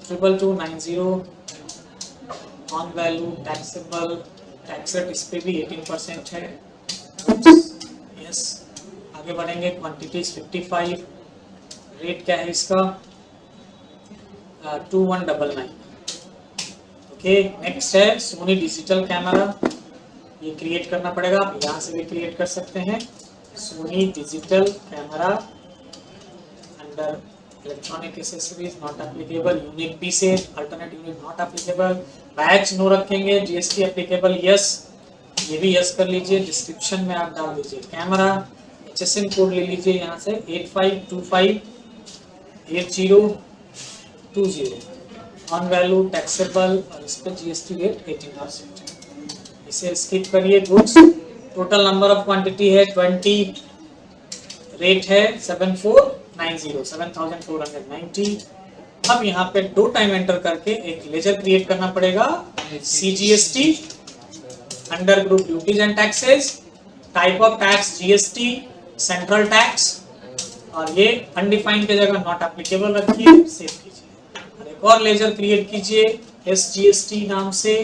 22290, on value taxable, tax rate इस पे भी 18% है। यस, आगे बढ़ेंगे। क्वांटिटीज 55, रेट क्या है इसका 2199। ओके, नेक्स्ट है सोनी डिजिटल कैमरा, ये क्रिएट करना पड़ेगा, आप यहाँ से भी क्रिएट कर सकते हैं। Sony digital camera under electronic accessories not applicable, unique pieces, alternate unit not applicable, batch no रखेंगे, जीएसटी एप्लीकेबल यस, ये भी यस कर लीजिए। डिस्क्रिप्शन में आप डाल दीजिए कैमरा, एचएसएन कोड ले लीजिए यहाँ से 85258020, ऑन वैल्यू टैक्सेबल, और इस पर जीएसटी रेट 18%। इसे स्किप करिए। Goods, total number of quantity है 20, रेट है 7490। अब यहाँ पे 2 टाइम एंटर करके एक लेजर क्रिएट करना पड़ेगा, CGST under group duties and taxes, type of tax GST, central tax, और ये अनडिफाइंड की जगह नॉट एप्लीकेबल रखिए, सेव कीजिए। और एक और लेजर क्रिएट कीजिए SGST नाम से,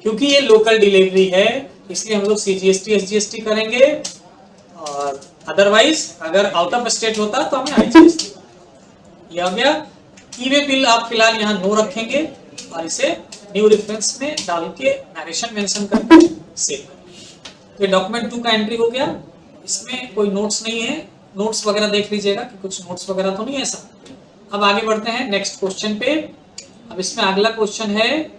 क्योंकि ये लोकल डिलीवरी है इसलिए हम लोग CGST SGST करेंगे, और अदरवाइज अगर आउट ऑफ स्टेट होता तो हमें IGST। ये आ गया। ई वे बिल आप फिलहाल यहाँ नो रखेंगे और इसे न्यू रेफरेंस में डाल के नरेशन मेंशन करके सेव करेंगे। तो डॉक्यूमेंट 2 का एंट्री हो गया। इसमें कोई नोट्स नहीं है, नोट्स वगैरह देख लीजिएगा कि कुछ नोट्स वगैरह तो नहीं है सब। अब आगे बढ़ते हैं नेक्स्ट क्वेश्चन पे। अब इसमें अगला क्वेश्चन है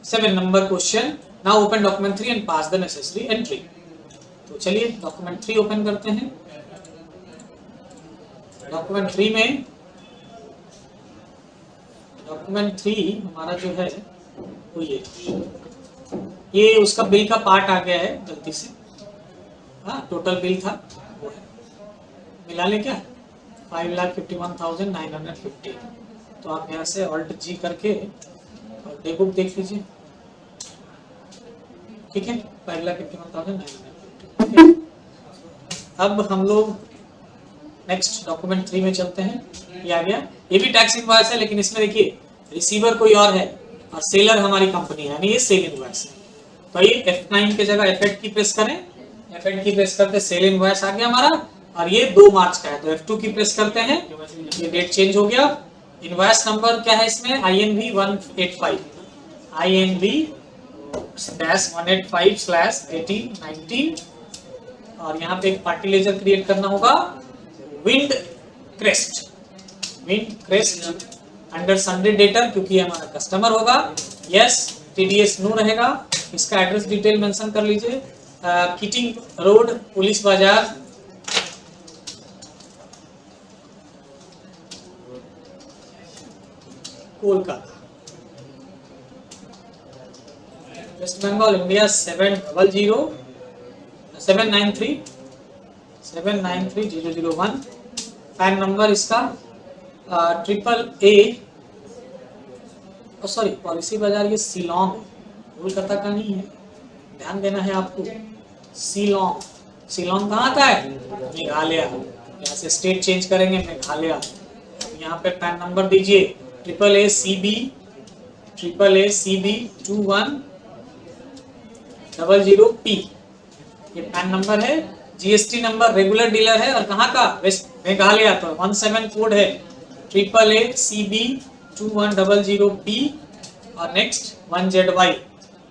7 number question. Now open document 3 and pass the necessary entry. तो चलिए डॉक्यूमेंट 3 ओपन करते हैं। डॉक्यूमेंट 3 में डॉक्यूमेंट 3 हमारा जो है वो ये उसका बिल का पार्ट आ गया है गलती से। हाँ, टोटल बिल था वो है, मिला ले क्या 5,51,950। तो आप यहाँ से ऑल्ट जी करके और डे बुक देख लीजिए, ठीक है, 5,51,950। अब हम लोग नेक्स्ट डॉक्यूमेंट 3 में चलते हैं। ये आ गया, ये भी टैक्स इनवॉइस है, लेकिन इसमें देखिए रिसीवर कोई और है और सेलर हमारी कंपनी है, यानी ये सेल इनवॉइस है। तो ये F9 के जगह F8 की प्रेस करें, F8 की प्रेस करते सेल इनवॉइस आ गया हमारा, और ये 2 मार्च का है। तो F2 की प्रेस करते हैं, ये डेट चेंज हो गया। इनवॉइस नंबर क्या है इसमें, INV 185, INV -185/1819, और यहाँ पे एक पार्टी लेजर क्रिएट करना होगा, wind crest under Sunday debtor, क्योंकि ये हमारा कस्टमर होगा। यस, TDS नो रहेगा। इसका एड्रेस डिटेल मेंशन कर लीजिए, kiting road, police Bazar, Kolkata, west Bengal, India 793-001। PAN number इसका AAA, सॉरी पॉलिसी बाजार ये शिलोंग, कोलकाता का नहीं है, ध्यान देना है आपको। शिलोंग कहाँ का है, मेघालय। यहाँ से स्टेट चेंज करेंगे, मेघालय। यहाँ पे पैन नंबर दीजिए AAA CB 2100P, ये पैन नंबर है। GST नंबर रेगुलर डीलर है और कहाँ का, वेस्ट मेघालय। तो 17 कोड है AAA CB 2100P, और नेक्स्ट 1ZY,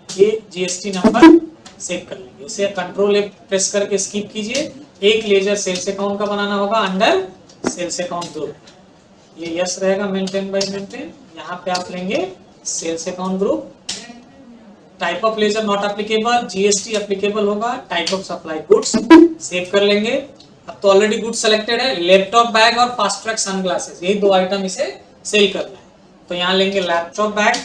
ये GST नंबर सेव कर लेंगे। इसे कंट्रोल A प्रेस करके स्किप कीजिए। एक लेजर सेल्स अकाउंट का बनाना होगा अंडर सेल्स अकाउंट ग्रुप, ये यस रहेगा, मेंटेन बाय मेंटेन। यहाँ पे आप लेंगे sales account group. Type of ledger not applicable, GST applicable होगा। Type of supply goods, save कर लेंगे। अब तो ऑलरेडी गुड्स सेलेक्टेड है, लैपटॉप बैग और फास्ट ट्रैक सनग्लासेस, यही 2 आइटम इसे सेल करना है। तो यहाँ लेंगे लैपटॉप बैग,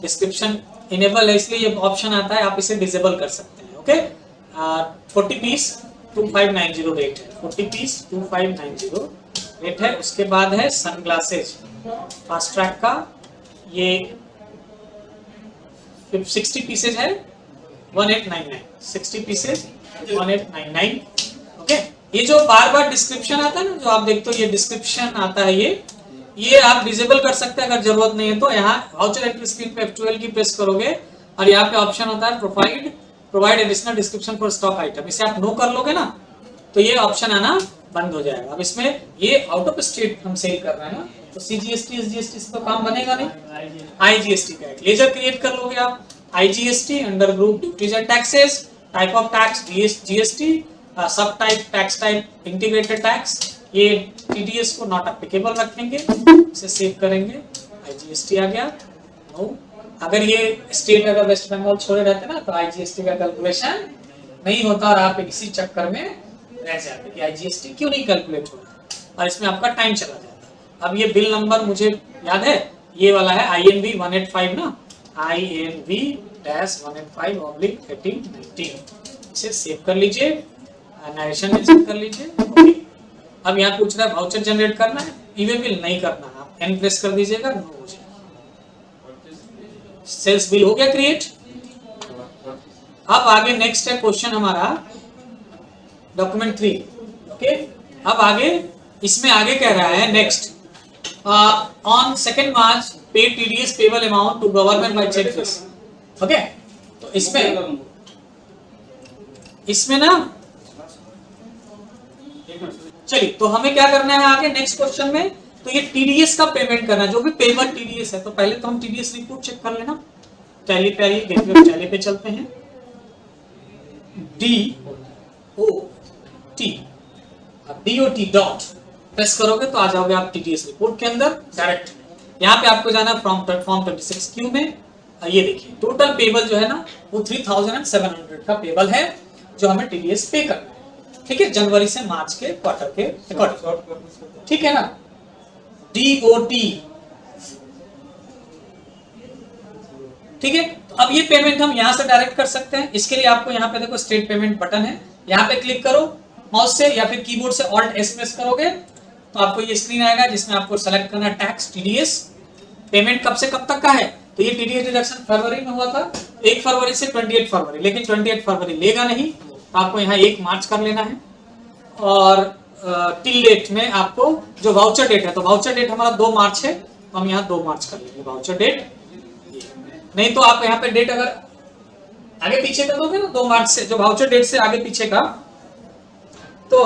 डिस्क्रिप्शन इनेबल है इसलिए ये ऑप्शन आता है, आप इसे डिसेबल कर सकते हैं। ओके, 40 पीस 2590 रेट है, 40 पीस 2590 रेट है। उसके बाद है सनग्लासेज फास्ट ट्रैक का, ये 60 पीसेज है 1899, 60 पीसेज 1899। ओके, ये जो बार बार डिस्क्रिप्शन आता है ना, जो आप देखते हो ये डिस्क्रिप्शन आता है, ये आप डिसेबल कर सकते हैं अगर जरूरत नहीं है तो। यहाँ वाउचर एंट्री स्क्रीन पे F12 की प्रेस करोगे और यहाँ पे ऑप्शन होता है provide additional description for stock item, इसे आप नो कर लोगे ना तो ये ऑप्शन आना बंद हो जाएगा। अब इसमें ये आउट ऑफ स्टेट हम सेल कर रहे हैं ना, तो CGST SGST से तो काम बनेगा नहीं। IGST का एक लेजर क्रिएट कर लोगे आप, IGST under group duties and taxes, type of tax GST, सब type tax type integrated tax, ये TDS को नॉट एप्लीकेबल रखेंगे, इसे सेव करेंगे। IGST आ गया नो। अगर ये स्टेट अगर वेस्ट बंगाल छोड़े रहते ना तो IGST का कैलकुलेशन नहीं होता और आप इसी चक्कर में रह जाते कि IGST क्यों नहीं कैलकुलेट हो रहा, और इसमें आपका टाइम चला जाता। अब ये बिल नंबर मुझे याद है, ये वाला है INV 185 ना, INV-185/1819, इसे सेव कर लीजिए, नरेशन मेंशन कर लीजिए। अब यहाँ पूछ रहा है वाउचर जनरेट करना है, ई-वे बिल नहीं करना है, आप एन प्रेस कर दीजिएगा, नो हो जाएगा। सेल्स बिल हो गया क्रिएट। अब आगे नेक्स्ट है क्वेश्चन हमारा डॉक्यूमेंट 3। ओके, अब आगे इसमें आगे कह रहा है next on 2 March paid TDS payable amount to government by cheque fees. Okay, तो इसमें ना चलिए, तो हमें क्या करना है आगे नेक्स्ट क्वेश्चन में, तो ये टीडीएस का पेमेंट करना है, जो भी पेबल टीडीएस है। तो पहले तो हम टीडीएस रिपोर्ट चेक कर लेना। टैली पे आइए, गेटवे टैली पे चलते हैं। DOT डॉट प्रेस करोगे तो आ जाओगे आप टीडीएस रिपोर्ट के अंदर डायरेक्ट। यहाँ पे आपको जाना है फ्रॉम प्लेटफॉर्म 26 क्यू में। ये देखिए टोटल पेबल जो है ना वो 3700 का पेबल है जो हमें टीडीएस पे करना है। ठीक है, जनवरी से मार्च के क्वार्टर के अकॉर्डिंग। ठीक है ना, DOT। ठीक है, तो अब ये पेमेंट हम यहां से डायरेक्ट कर सकते हैं। इसके लिए आपको यहाँ पे देखो स्टेट पेमेंट बटन है, यहाँ पे क्लिक करो माउस से या फिर कीबोर्ड से ऑल्ट एस प्रेस करोगे तो आपको ये स्क्रीन आएगा जिसमें आपको सेलेक्ट करना टैक्स टीडीएस। पेमेंट कब से कब तक का है, तो ये टीडीएस डिडक्शन फरवरी में हुआ था 1 फरवरी से 28 फरवरी, लेकिन 28 फरवरी लेगा नहीं, तो आपको यहाँ 1 मार्च कर लेना है। और टिल डेट में आपको जो वाउचर डेट है, तो वाउचर डेट हमारा 2 मार्च है, तो हम यहाँ 2 मार्च कर लेंगे वाउचर डेट। नहीं तो आप यहाँ पे डेट अगर आगे पीछे कर दोगे ना 2 मार्च से, जो वाउचर डेट से आगे पीछे का, तो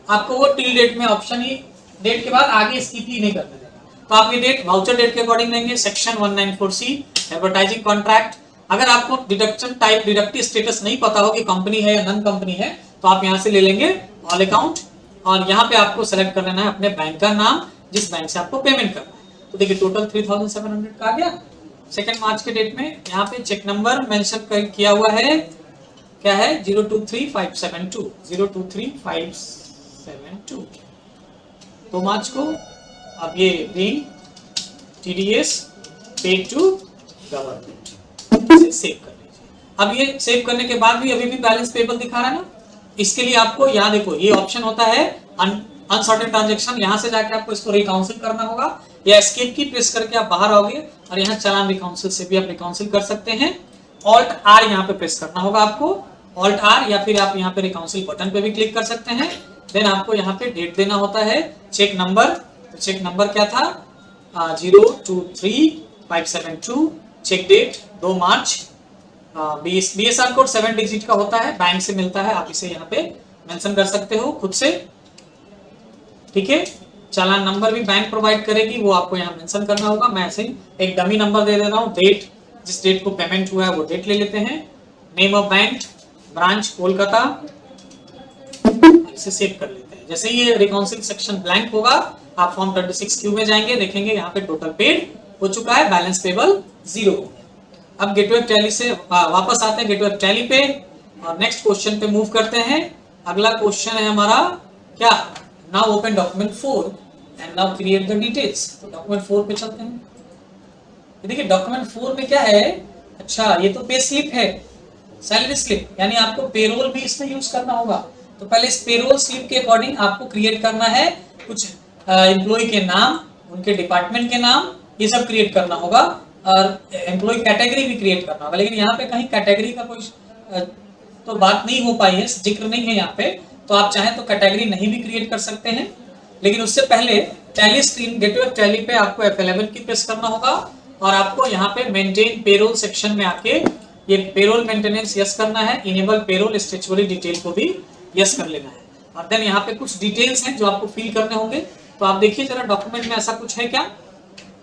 आपको वो टिल डेट में ऑप्शन ही डेट के बाद आगे स्किप ही नहीं करना देगा। तो आप ये डेट वाउचर डेट के अकॉर्डिंग लेंगे। Section 194C advertising contract. अगर आपको डिडक्शन टाइप डिडक्टिव स्टेटस नहीं पता हो कि कंपनी है या नॉन कंपनी है, तो आप यहाँ से ले लेंगे ऑल अकाउंट और यहाँ पे आपको सेलेक्ट कर लेना है अपने बैंक का नाम जिस बैंक से आपको पेमेंट करना है। तो देखिए टोटल 3700 का आ गया 2 मार्च के डेट में। यहाँ पे चेक नंबर मेंशन किया हुआ है, क्या है 023572 023572 2 मार्च को। अब ये bill TDS paid to government save कर लीजिए। अब ये सेव करने के बाद भी अभी भी बैलेंस पेबल दिखा रहा है ना, इसके लिए आपको यहाँ देखो ये ऑप्शन होता है अनसर्टेन ट्रांजैक्शन। यहाँ से जाके आपको इसको रिकाउंसिल करना होगा या एस्केप की प्रेस करके आप बाहर आओगे और यहाँ चालान रिकाउंसिल से भी आप रिकाउंसिल कर सकते हैं। ऑल्ट आर यहाँ पे प्रेस करना होगा आपको, ऑल्ट आर, या फिर आप यहाँ पे रिकाउंसिल बटन पे भी क्लिक कर सकते हैं। देन आपको यहाँ पे डेट देना होता है, चेक नंबर। तो चेक नंबर क्या था 023572, चेक डेट 2 मार्च। BSR कोड 7 डिजिट का होता है, बैंक से मिलता है, आप इसे यहाँ पे मेंशन कर सकते हो खुद से। ठीक है, चालान नंबर भी बैंक प्रोवाइड करेगी, वो आपको यहाँ मेंशन करना होगा। मैं ऐसे ही एक डमी नंबर दे रहा हूँ, डेट जिस डेट को पेमेंट हुआ है वो डेट ले लेते हैं। Name of bank, branch Kolkata, इसे सेव कर लेते हैं। जैसे ये रिकाउंसिल सेक्शन ब्लैंक होगा आप फॉर्म 26 क्यू में जाएंगे, देखेंगे यहाँ पे टोटल पेड हो चुका है, बैलेंस पेबल 0 हो गया। अब गेटवे टैली से वापस आते हैं गेटवे टैली पे और नेक्स्ट क्वेश्चन पे मूव करते हैं। अगला क्वेश्चन है हमारा क्या, now open document 4 and now create the details. तो डॉक्यूमेंट 4 पे चलते हैं। देखिए डॉक्यूमेंट 4 में क्या है, अच्छा ये तो पे स्लिप है, सैलरी स्लिप, यानी आपको पेरोल भी इसमें यूज करना होगा। तो पहले इस पेरोल स्लिप के अकॉर्डिंग आपको क्रिएट करना है कुछ एम्प्लॉय के नाम, उनके डिपार्टमेंट के नाम, ये सब क्रिएट करना होगा और एम्प्लॉय कैटेगरी भी क्रिएट करना होगा। लेकिन यहाँ पे कहीं कैटेगरी का कोई तो बात नहीं हो पाई है, जिक्र नहीं है यहाँ पे, तो आप चाहें तो कैटेगरी नहीं भी क्रिएट कर सकते हैं। लेकिन उससे पहले टैली स्क्रीन गेटवे टैली पे आपको F11 की प्रेस करना होगा और आपको यहाँ पे मेंटेन पेरोल सेक्शन में आके ये पेरोल मेंटेनेंस यस करना है, इनेबल पेरोल स्टैट्यूटरी डिटेल को भी यस कर लेना है। और देन यहाँ पे कुछ डिटेल्स हैं जो आपको फिल करने होंगे। तो आप देखिए जरा डॉक्यूमेंट में ऐसा कुछ है क्या,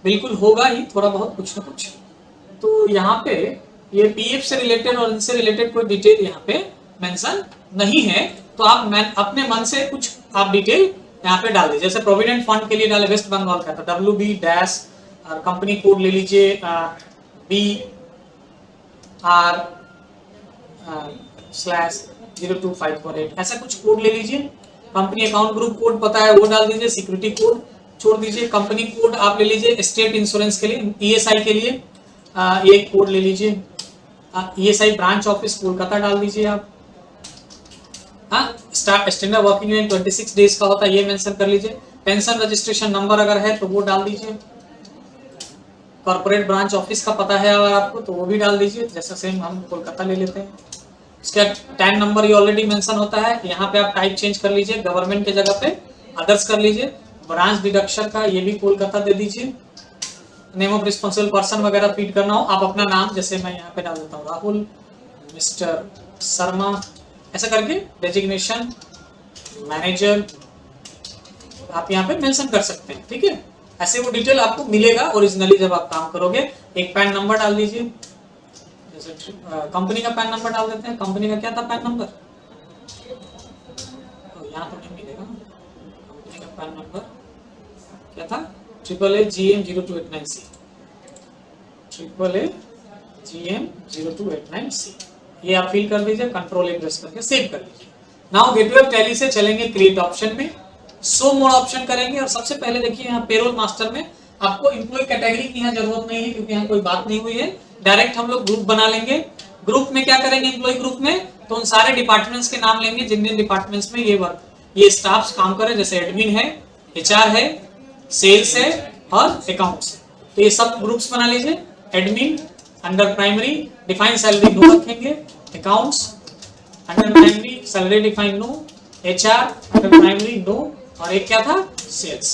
बिल्कुल होगा ही थोड़ा बहुत कुछ ना कुछ। तो यहाँ पे ये पीएफ से रिलेटेड और इनसे रिलेटेड कोई डिटेल यहाँ पे मेंशन नहीं है, तो आप अपने मन से कुछ आप डिटेल यहाँ पे डाल दीजिए। जैसे प्रोविडेंट फंड के लिए डाले वेस्ट बंगाल का, तो WB डैश और कंपनी कोड ले लीजिए BR/02548, ऐसा कुछ कोड ले लीजिए। कंपनी अकाउंट ग्रुप कोड पता है वो डाल दीजिए, सिक्योरिटी कोड छोड़ दीजिए। कंपनी कोड आप ले लीजिए स्टेट इंश्योरेंस के लिए, ESI के लिए एक कोड ले लीजिए, ESI ब्रांच ऑफिस कोलकाता डाल दीजिए आप। स्टैंडर्ड वर्किंग यूनिट 26 डेज का होता है, ये मेंशन कर लीजिए। पेंशन रजिस्ट्रेशन नंबर अगर है तो वो डाल दीजिए। कॉर्पोरेट ब्रांच ऑफिस का पता है अगर आपको तो वो भी डाल दीजिए, जैसा सेम हम कोलकाता ले लेते हैं। उसका टैन नंबर ये ऑलरेडी मेंशन होता है, यहाँ पे आप टाइप चेंज कर लीजिए, गवर्नमेंट के जगह पे अदर्स कर लीजिए। ब्रांच डिडक्शन का ये भी कोलकाता दे दीजिए। नेम ऑफ रिस्पॉन्सिबल पर्सन वगैरह फीड करना हो आप अपना नाम, जैसे मैं यहाँ पे डाल देता हूँ राहुल मिस्टर शर्मा, ऐसा करके डेजिग्नेशन मैनेजर आप यहाँ पे मेंशन कर सकते हैं। ठीक है, ऐसे वो डिटेल आपको मिलेगा ओरिजिनली जब आप काम करोगे। एक पैन नंबर डाल दीजिए, जैसे कंपनी का पैन नंबर डाल देते हैं। कंपनी का क्या था पैन नंबर, यहाँ तो नहीं मिलेगा। कंपनी का पैन नंबर क्या था, AAGM0289C, AAGM0289C। ये आप फिल कर दीजिए, कंट्रोल प्रेस करके सेव कर लीजिए। नाउ गेटवे ऑफ टैली से चलेंगे क्रिएट ऑप्शन में, शो मोड ऑप्शन करेंगे और सबसे पहले देखिए यहाँ पेरोल मास्टर में आपको एम्प्लॉय कैटेगरी की यहाँ जरूरत नहीं है क्योंकि यहाँ कोई बात नहीं हुई है। डायरेक्ट हम लोग ग्रुप बना लेंगे। ग्रुप में क्या करेंगे, एम्प्लॉय ग्रुप में तो उन सारे डिपार्टमेंट्स के नाम लेंगे जिन जिन डिपार्टमेंट्स में ये स्टाफ्स काम करे, जैसे एडमिन है, एचआर है, सेल्स है और अकाउंट्स है। तो ये सब ग्रुप्स बना लीजिए। Admin under primary define salary no रखेंगे, accounts under primary salary define no, HR under primary no और एक क्या था सेल्स।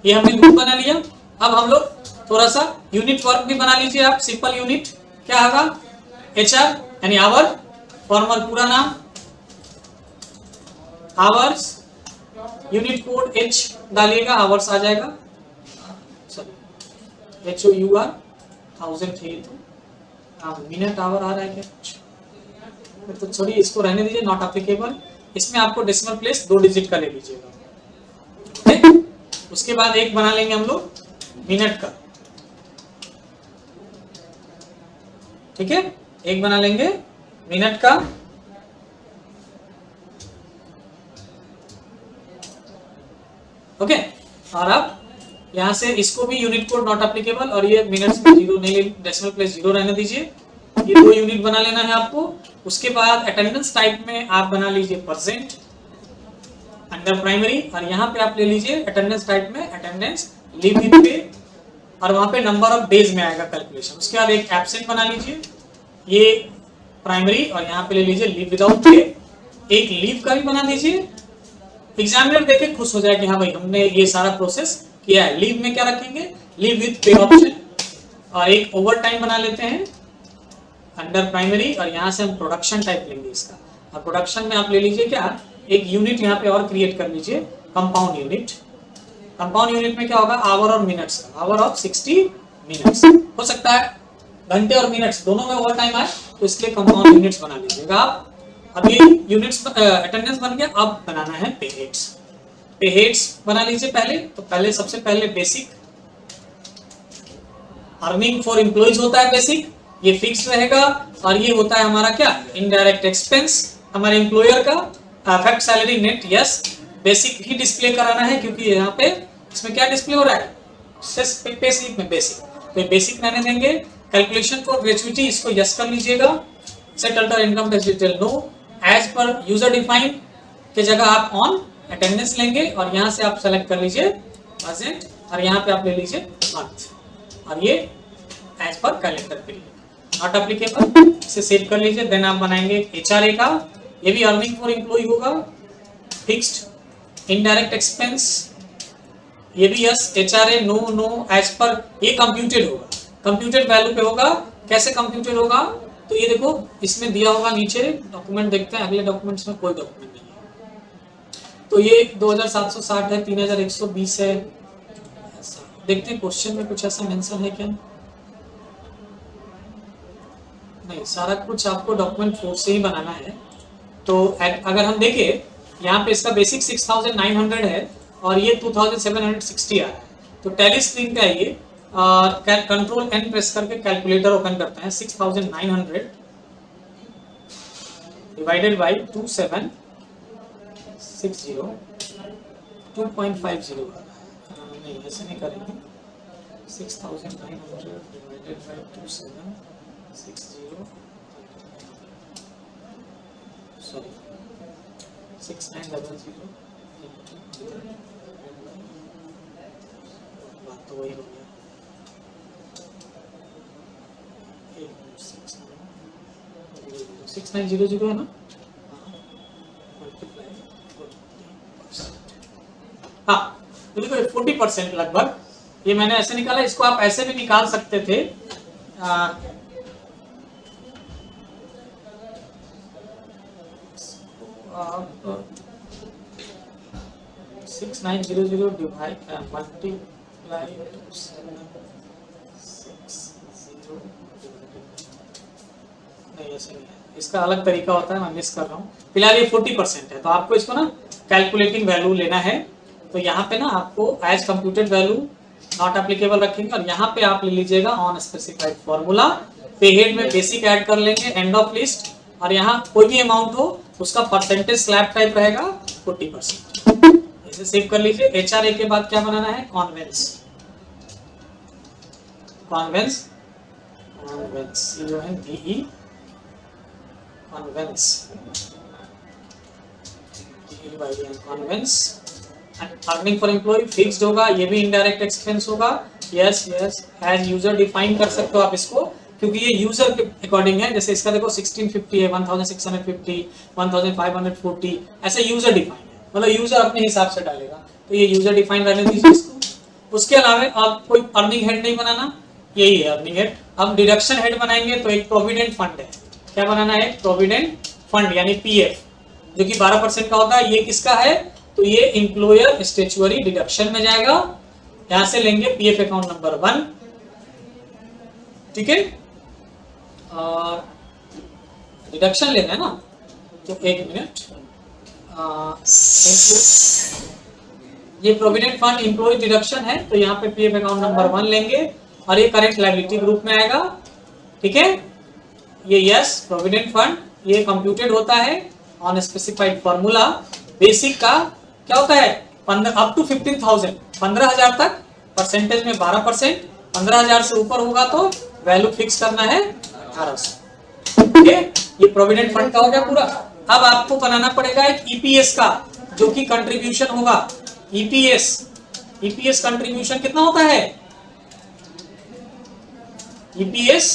ये हमने ग्रुप बना लिया। अब हम लोग थोड़ा सा यूनिट वर्क भी बना लीजिए आप। सिंपल यूनिट क्या होगा, एचआर यानी आवर, फॉर्मल पूरा नाम, आवर्स, यूनिट कोड एच डालिएगा, आवर्स आ जाएगा, HOUR 1000 थे तो मिनट आवर आ रहा है क्या, तो छोड़िए इसको रहने दीजिए, नॉट एप्लीकेबल। इसमें आपको डेसिमल प्लेस 2 डिजिट का ले लीजिएगा। उसके बाद एक बना लेंगे हम लोग मिनट का, ठीक है, एक बना लेंगे मिनट का। ओके, और अब यहां से इसको भी यूनिट कोड नॉट एप्लीकेबल और ये मिनट्स में 0 नहीं, डेसिमल प्लेस 0 रहने दीजिए। ये 2 यूनिट बना लेना है आपको। उसके बाद अटेंडेंस टाइप में आप बना लीजिए परसेंट अंडर प्राइमरी और यहाँ पे आप ले लीजिए अटेंडेंस टाइप में अटेंडेंस लीव विद पे और वहां पे नंबर ऑफ डेज में आएगा कैलकुलेशन। उसके बाद एक एब्सेंट बना लीजिए, ये प्राइमरी और यहाँ पे ले लीजिए लीव विदाउट पे। एक लीव का भी बना दीजिए, एग्जामिनर देखे खुश हो जाए कि हाँ भाई हमने ये सारा प्रोसेस किया है। लीव में क्या रखेंगे, लीव विद पे ऑप्शन। और एक ओवर टाइम बना लेते हैं अंडर प्राइमरी और यहाँ से हम प्रोडक्शन टाइप लेंगे इसका। और प्रोडक्शन में आप ले लीजिए क्या, एक यूनिट यहाँ पे और क्रिएट कर लीजिए, कंपाउंड यूनिट। कंपाउंड यूनिट में क्या होगा, आवर और मिनट्स का, आवर ऑफ 60 मिनट्स। हो सकता है घंटे और मिनट्स दोनों में ओवर टाइम आए तो इसलिए कंपाउंड यूनिट्स बना लीजिएगा आप। अब ये यूनिट्स अटेंडेंस बन गया। अब बनाना है पे हेड्स। पे हेड्स बना लीजिए पहले। तो पहले सबसे पहले बेसिक अर्निंग फॉर एम्प्लॉइज होता है बेसिक, ये फिक्स रहेगा। और ये होता है हमारा क्या, इनडायरेक्ट एक्सपेंस हमारे एम्प्लॉयर का। Affect salary net, yes basic ही डिस्प्ले कराना है क्योंकि यहाँ पे इसमें क्या डिस्प्ले हो रहा है, पे स्लिप में बेसिक, तो बेसिक रहने देंगे। कैलकुलेशन फॉर ग्रेचुइटी इसको यस कर लीजिएगा। Set alter income tax detail no, as per user define के जगह आप ऑन अटेंडेंस लेंगे और यहाँ से आप सेलेक्ट कर लीजिए प्रेजेंट और यहाँ पे आप ले लीजिए मंथ और ये as per calendar period not applicable, इसे सेव कर लीजिए। देन आप बनाएंगे एचआरए का, ये भी अर्निंग फॉर एम्प्लॉय होगा। फिक्स्ड इनडायरेक्ट एक्सपेंस ये भी yes, HRA no no, as per ये कंप्यूटेड होगा, कंप्यूटेड वैल्यू पे होगा। कैसे कंप्यूटेड होगा, तो ये देखो इसमें दिया होगा नीचे डॉक्यूमेंट, देखते हैं अगले डॉक्यूमेंट्स में कोई डॉक्यूमेंट नहीं है। तो ये 2760 है, 3120 है, देखते हैं क्वेश्चन में कुछ ऐसा मेंशन है क्या, नहीं, सारा कुछ आपको डॉक्यूमेंट 4 से ही बनाना है। तो अगर हम देखें यहाँ पे इसका बेसिक 6900 है और ये 2760 आ रहा है। तो टैली स्क्रीन पे आइए और कंट्रोल एन प्रेस करके कैलकुलेटर ओपन करते हैं। 6900 डिवाइडेड बाय 2760 2.50, नहीं ऐसे नहीं करेंगे। 6900 डिवाइडेड बाय 2760 सॉरी 6900 बात तो वही हो गया। 6900 है ना, हाँ तो देखो 40% लगभग, ये मैंने ऐसे निकाला, इसको आप ऐसे भी निकाल सकते थे। 6900 डिवाइड मल्टीप्लाई टू 760, नहीं ऐसे नहीं है, इसका अलग तरीका होता है, मैं मिस कर रहा हूँ। फिलहाल ये 40% है, तो आपको इसको ना कैलकुलेटिंग वैल्यू लेना है। तो यहाँ पे ना आपको as computed value not applicable रखेंगे, और यहाँ पे आप ले लीजिएगा on specified formula. Pay head में बेसिक ऐड कर लेंगे, एंड ऑफ लिस्ट, और यहाँ कोई भी अमाउंट हो उसका परसेंटेज स्लैब टाइप रहेगा 40%। इसे सेव कर लीजिए। एचआरए के बाद क्या बनाना है, कॉन्वेंस, कॉन्वेंस, कॉन्वेंस जो है DE conveyance, conveyance. Earning for employee fixed होगा, ये भी इनडायरेक्ट एक्सपेंस होगा। Yes yes, as user define कर सकते हो आप इसको, क्योंकि ये यूजर के अकॉर्डिंग है। जैसे इसका देखो 1650 है, 1650, 1540, ऐसे यूजर डिफाइन है, मतलब यूजर अपने हिसाब से डालेगा, तो ये यूजर डिफाइन रहने दीजिए इसको। उसके अलावा आप कोई अर्निंग हेड नहीं बनाना, यही है अर्निंग हेड। अब डिडक्शन हेड बनाएंगे तो एक प्रोविडेंट फंड है, क्या बनाना है, प्रोविडेंट फंड यानी PF, जो कि 12% का होता है। ये किसका है, तो ये एम्प्लॉयर स्टैट्यूटरी डिडक्शन में जाएगा। यहां से लेंगे PF अकाउंट नंबर 1, ठीक है, और डिडक्शन लेना है ना, तो एक मिनट, ये प्रोविडेंट फंड एम्प्लॉय डिडक्शन है, तो यहाँ पे PF अकाउंट नंबर 1 लेंगे, और ये करेंट लायबिलिटी ग्रुप में आएगा, ठीक है। ये यस प्रोविडेंट फंड, ये कंप्यूटेड होता है ऑन स्पेसिफाइड फॉर्मूला। बेसिक का क्या होता है, 15 अप टू 15,000, 15,000 तक, परसेंटेज में 12%, 15,000 से ऊपर होगा तो वैल्यू फिक्स करना है 1800, ठीक है। ये प्रोविडेंट फंड का हो गया पूरा। अब आपको बनाना पड़ेगा एक EPS का, जो कि कंट्रीब्यूशन होगा। EPS कंट्रीब्यूशन कितना होता है, EPS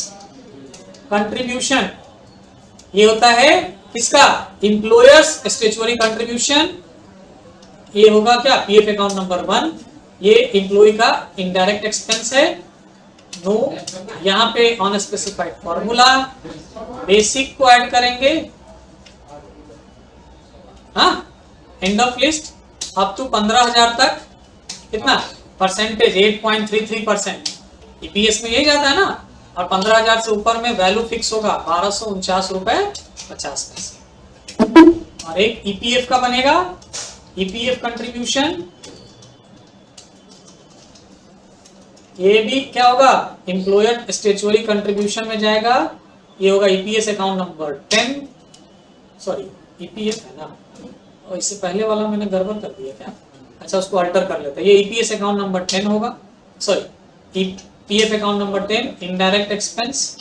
कंट्रीब्यूशन ये होता है किसका, एम्प्लॉयर्स स्टैट्यूटरी कंट्रीब्यूशन। ये होगा क्या, PF अकाउंट नंबर 1, ये एम्प्लॉय का इनडायरेक्ट एक्सपेंस है। नो, यहाँ पे ऑन स्पेसिफाइड फॉर्मूला बेसिक को ऐड करेंगे, हाँ, end of list up to 15,000 तक, कितना परसेंटेज 8.33%, EPS में यही जाता है ना, और 15,000 से ऊपर में वैल्यू फिक्स होगा 1249 रुपए 50 पैसे। और एक EPF का बनेगा, EPF कंट्रीब्यूशन, ये भी क्या होगा, एम्प्लॉयर स्टैट्यूटरी कंट्रीब्यूशन में जाएगा। ये होगा EPS account number 10, sorry EPF है ना, और इससे पहले वाला मैंने गड़बड़ कर दिया क्या, अच्छा उसको अल्टर कर लेते हैं। ये EPS अकाउंट नंबर 10 होगा, sorry PF account number 10 indirect expense.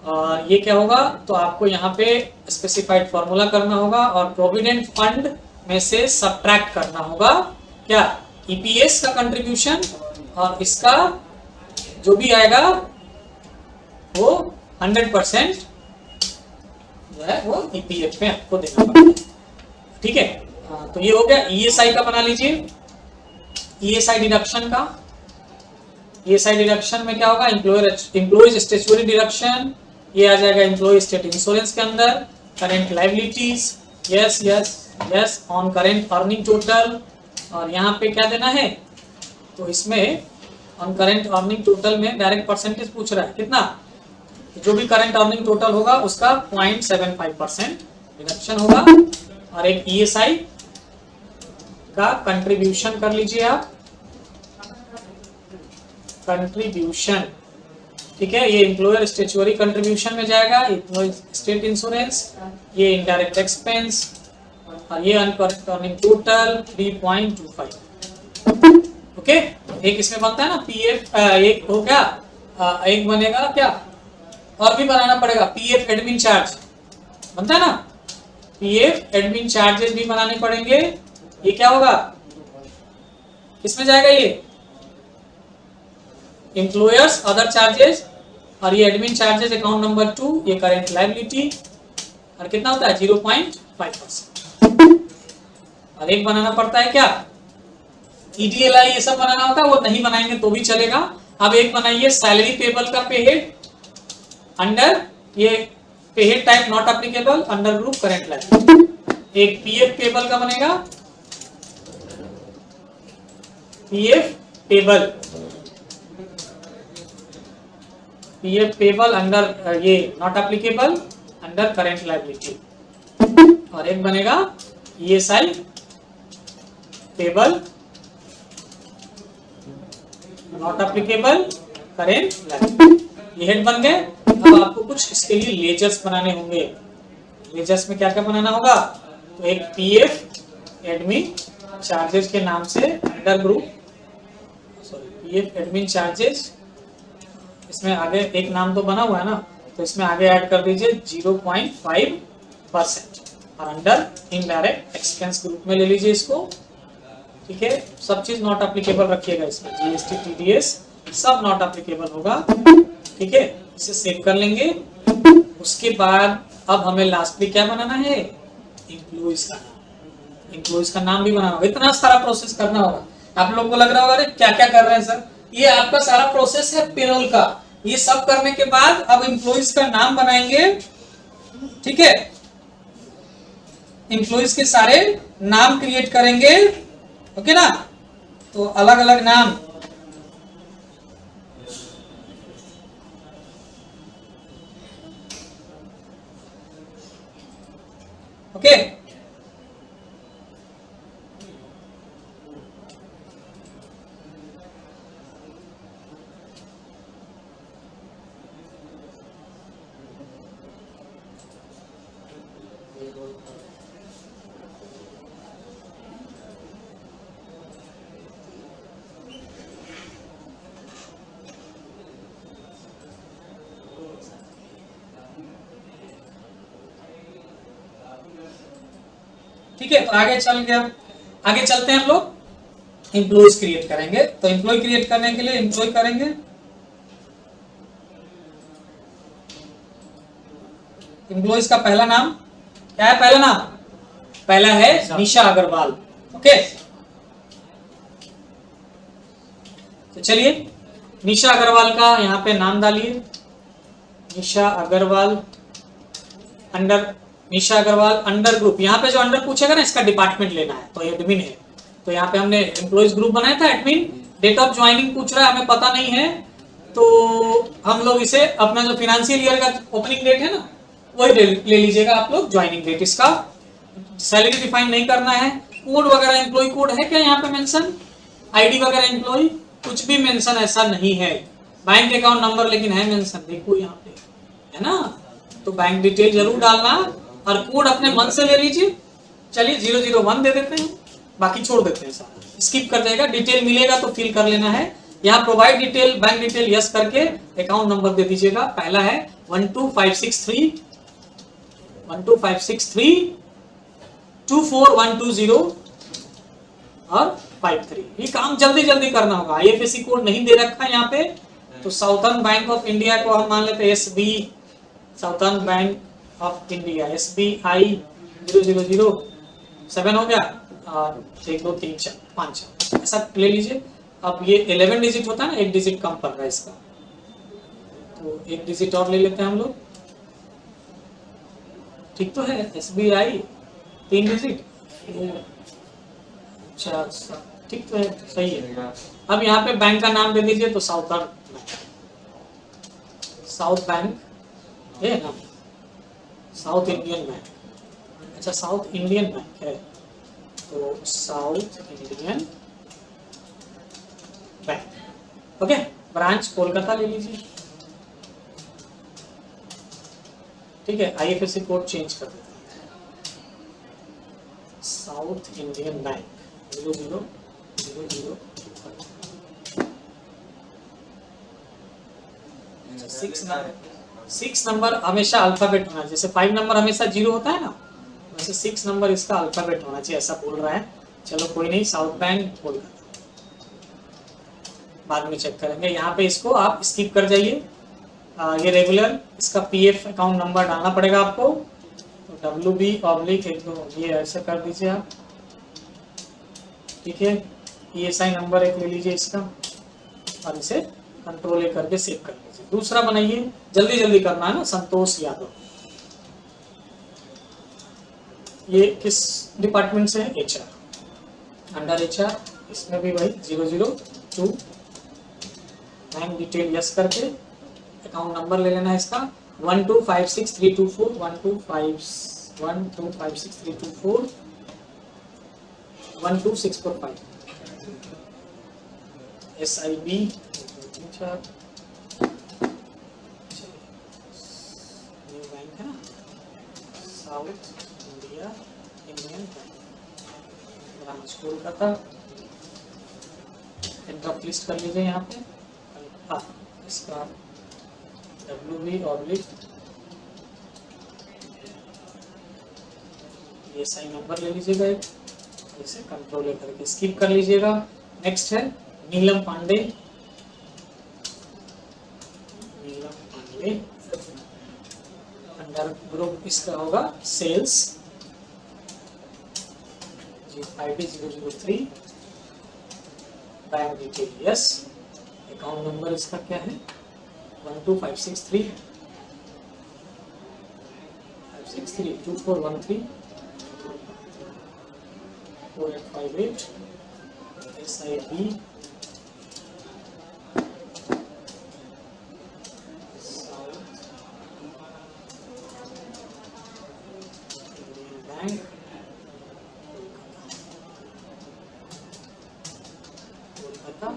और ये क्या होगा, तो आपको यहाँ पे स्पेसिफाइड फॉर्मूला करना होगा, और प्रोविडेंट फंड में से सब्ट्रैक्ट करना होगा क्या, EPS का कंट्रीब्यूशन, और इसका जो भी आएगा वो 100% जो है वो EPF में आपको देना पड़ेगा, ठीक है। तो ये हो गया। ESI का बना लीजिए, ESI डिडक्शन का। ESI डिडक्शन में क्या होगा, एम्प्लॉयज स्टैट्यूटरी डिडक्शन, ये आ जाएगा एम्प्लॉय स्टेट इंश्योरेंस के अंदर। Current liabilities, yes yes yes, on current earning total, और यहाँ पे क्या देना है, तो इसमें ऑन करेंट अर्निंग टोटल में डायरेक्ट परसेंटेज पूछ रहा है कितना, जो भी करेंट अर्निंग टोटल होगा उसका 0.75% डिडक्शन होगा। और एक ESI का कंट्रीब्यूशन कर लीजिए आप, कंट्रीब्यूशन, ठीक है, ये एम्प्लॉयर स्टैट्यूटरी कंट्रीब्यूशन में जाएगा, एम्प्लॉय स्टेट इंश्योरेंस, ये इनडायरेक्ट एक्सपेंस, और ये अनकरेंट अर्निंग टोटल 3.25, ओके। एक इसमें बनता है ना PF, एक हो क्या, एक बनेगा क्या, और भी बनाना पड़ेगा, PF एडमिन चार्ज बनता है ना, PF एडमिन चार्जेस भी बनाने पड़ेंगे। ये क्या होगा, किसमें जाएगा, ये एम्प्लॉयर्स अदर चार्जेस, और ये एडमिन चार्जेस अकाउंट नंबर 2, ये करेंट लायबिलिटी, और कितना होता है 0.5%। और एक बनाना पड़ता है क्या, EDLI ये सब बनाना होता है, वो नहीं बनाएंगे तो भी चलेगा। अब एक बनाइए सैलरी पेबल का पे हेड अंडर, ये pay head type not applicable under group current liability. एक PF पेबल का बनेगा, PF payable, PF payable under ये not applicable under current liability. और एक बनेगा ESI payable not applicable current liability. ये हेड बन गए। अब आपको कुछ इसके लिए लेजर्स बनाने होंगे। लेजर्स में क्या क्या बनाना होगा, तो एक PF एडमिन चार्जेस के नाम से under group, sorry PF admin charges, इसमें आगे एक नाम तो बना हुआ है ना, तो इसमें आगे ऐड कर दीजिए 0.5% और अंडर इनडायरेक्ट एक्सपेंस ग्रुप में ले लीजिए इसको। ठीक है, सब चीज नॉट एप्लीकेबल रखिएगा इसमें, GST TDS सब नॉट एप्लीकेबल होगा। ठीक है, इसे सेव कर लेंगे। उसके बाद अब हमें लास्टली क्या बनाना है, एम्प्लॉइज का नाम। एम्प्लॉइज का नाम भी बनाना होगा। इतना सारा प्रोसेस करना होगा। आप लोगों को लग रहा होगा अरे क्या क्या कर रहे हैं सर, ये आपका सारा प्रोसेस है पेरोल का। ये सब करने के बाद अब एम्प्लॉइज का नाम बनाएंगे। ठीक है, एम्प्लॉइज के सारे नाम क्रिएट करेंगे। ओके ना, तो अलग अलग नाम, ओके। ठीक है, तो आगे चल गया, आगे चलते हैं हम लोग एम्प्लॉइज क्रिएट करेंगे। तो एम्प्लॉय क्रिएट करने के लिए एम्प्लॉय करेंगे, एम्प्लॉइज का पहला नाम क्या है, पहला नाम पहला है निशा अग्रवाल। ओके, तो चलिए निशा अग्रवाल का यहाँ पे नाम डालिए, निशा अग्रवाल अंडर, निशा अग्रवाल अंडर ग्रुप। यहाँ पे जो अंडर पूछेगा ना इसका डिपार्टमेंट लेना है, तो एडमिन है। तो यहाँ पे हमने एम्प्लॉइज ग्रुप बनाया था एडमिन। डेट ऑफ ज्वाइनिंग पूछ रहा है, हमें पता नहीं है, तो हम लोग इसे अपना जो फाइनेंशियल ईयर का ओपनिंग डेट है ना वही ले लीजिएगा आप लोग, ज्वाइनिंग डेट इसका। सैलरी डिफाइन नहीं करना है। कोड वगैरह एम्प्लॉय कोड है क्या यहाँ पे मेंशन, आईडी वगैरह एम्प्लॉय कुछ भी मेंशन ऐसा नहीं है। बैंक अकाउंट नंबर लेकिन है मेंशन, देखो यहाँ पे है ना, तो बैंक डिटेल जरूर डालना और कोड अपने मन से ले लीजिए। चलिए 001 दे देते हैं, बाकी छोड़ देते हैं, सारा स्किप कर जाएगा। डिटेल मिलेगा तो फिल कर लेना है। यहाँ provide detail, bank detail yes करके अकाउंट नंबर दे दीजिएगा। पहला है 12563 24120 और 53। ये काम जल्दी जल्दी करना होगा। IFSC कोड नहीं दे रखा है यहाँ पे, तो साउथर्न बैंक ऑफ इंडिया को हम मान लेते हैं SB, southern bank of India SBI 0007 हो गया, और 1 2 3 4 5 ऐसा ले लीजिए। अब ये 11 डिजिट होता है ना, एक डिजिट कम पड़ रहा है इसका, तो एक डिजिट और ले लेते हैं हम लोग। ठीक तो है, SBI 3 डिजिट, अच्छा ठीक तो है, सही है। अब यहाँ पे बैंक का नाम दे दीजिए, तो साउथ बैंक है ना, साउथ इंडियन बैंक। अच्छा साउथ इंडियन बैंक है, तो south Indian bank. Okay, branch Kolkata ले लीजिए। ठीक है, IFSC कोड चेंज कर देते हैं, साउथ इंडियन बैंक 0000। 6 नंबर हमेशा अल्फाबेट होना, जैसे 5 नंबर हमेशा 0 होता है ना, वैसे 6 नंबर इसका अल्फाबेट होना चाहिए, ऐसा बोल रहा है। चलो कोई नहीं, साउथ बैंक कोलकाता बाद में चेक करेंगे। यहाँ पे इसको आप स्किप कर जाइए। ये रेगुलर इसका PF अकाउंट नंबर डालना पड़ेगा आपको, तो WB ऑब्लिक 1 2 ये ऐसे कर दीजिए आप। ठीक है, ESI नंबर एक ले लीजिए इसका और इसे कंट्रोल ए करके सेव कर लीजिए। दूसरा बनाइए, जल्दी जल्दी करना है ना, संतोष यादव। ये किस डिपार्टमेंट से है? HR, under HR। इसमें भी भाई 002 बैंक डिटेल यस करके अकाउंट नंबर ले लेना है इसका 1256324 1256324 12645 SIB न्यू बैंक है ना, south India Indian bank, branch Kolkata. Interrupt list कर लीजिए यहाँ पे। हाँ, इसका WB/ ESI नंबर ले लीजिएगा एक, इसे कंट्रोल ए करके स्किप कर लीजिएगा। नेक्स्ट है नीलम पांडे। नीलम पांडे अंडर ग्रुप इसका होगा sales, ID 003, bank detail yes, account number इसका क्या है 12563 2413 4858 SIB बैंक कोलकाता।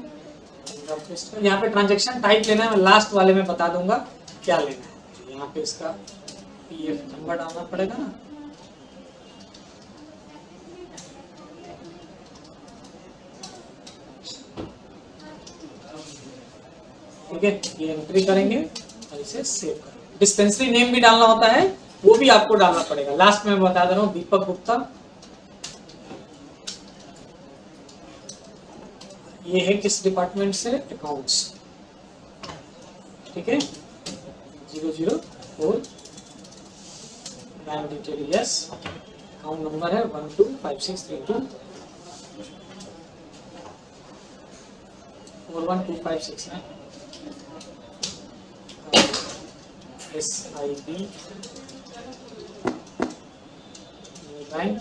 यहाँ पे ट्रांजैक्शन टाइप लेना है, मैं लास्ट वाले में बता दूंगा क्या लेना है। यहाँ पे इसका PF नंबर डालना पड़ेगा ना, ठीक है, ये एंट्री करेंगे और इसे सेव करेंगे। डिस्पेंसरी नेम भी डालना होता है, वो भी आपको डालना पड़ेगा। लास्ट में बता दे रहा हूँ, दीपक गुप्ता। ये है किस डिपार्टमेंट से? अकाउंट्स, ठीक है, 004 bank detail yes, account number है 1256324 12569 SIB bank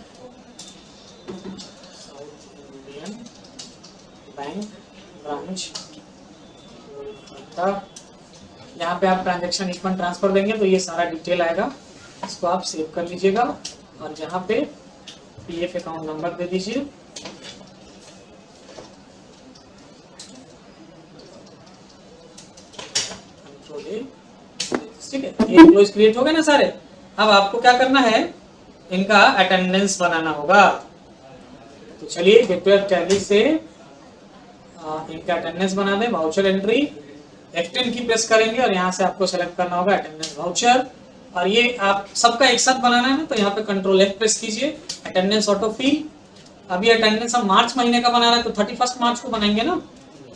south Indian bank branch Kolkata. यहाँ पे आप ट्रांजैक्शन इच फंड ट्रांसफर देंगे तो ये सारा डिटेल आएगा, इसको आप सेव कर लीजिएगा और यहाँ पे PF अकाउंट नंबर दे दीजिए। ठीक है, ये एम्प्लॉइज क्रिएट हो गए ना सारे। अब आपको क्या करना है, इनका अटेंडेंस बनाना होगा। तो चलिए गेटवे टैली से इनका अटेंडेंस बना दें। वाउचर एंट्री F10 की प्रेस करेंगे और यहाँ से आपको सेलेक्ट करना होगा अटेंडेंस वाउचर, और ये आप सबका एक साथ बनाना है ना, तो यहाँ पे कंट्रोल F प्रेस कीजिए, अटेंडेंस ऑटो फिल। अभी अटेंडेंस हम मार्च महीने का बनाना है तो 31 मार्च को बनाएंगे ना,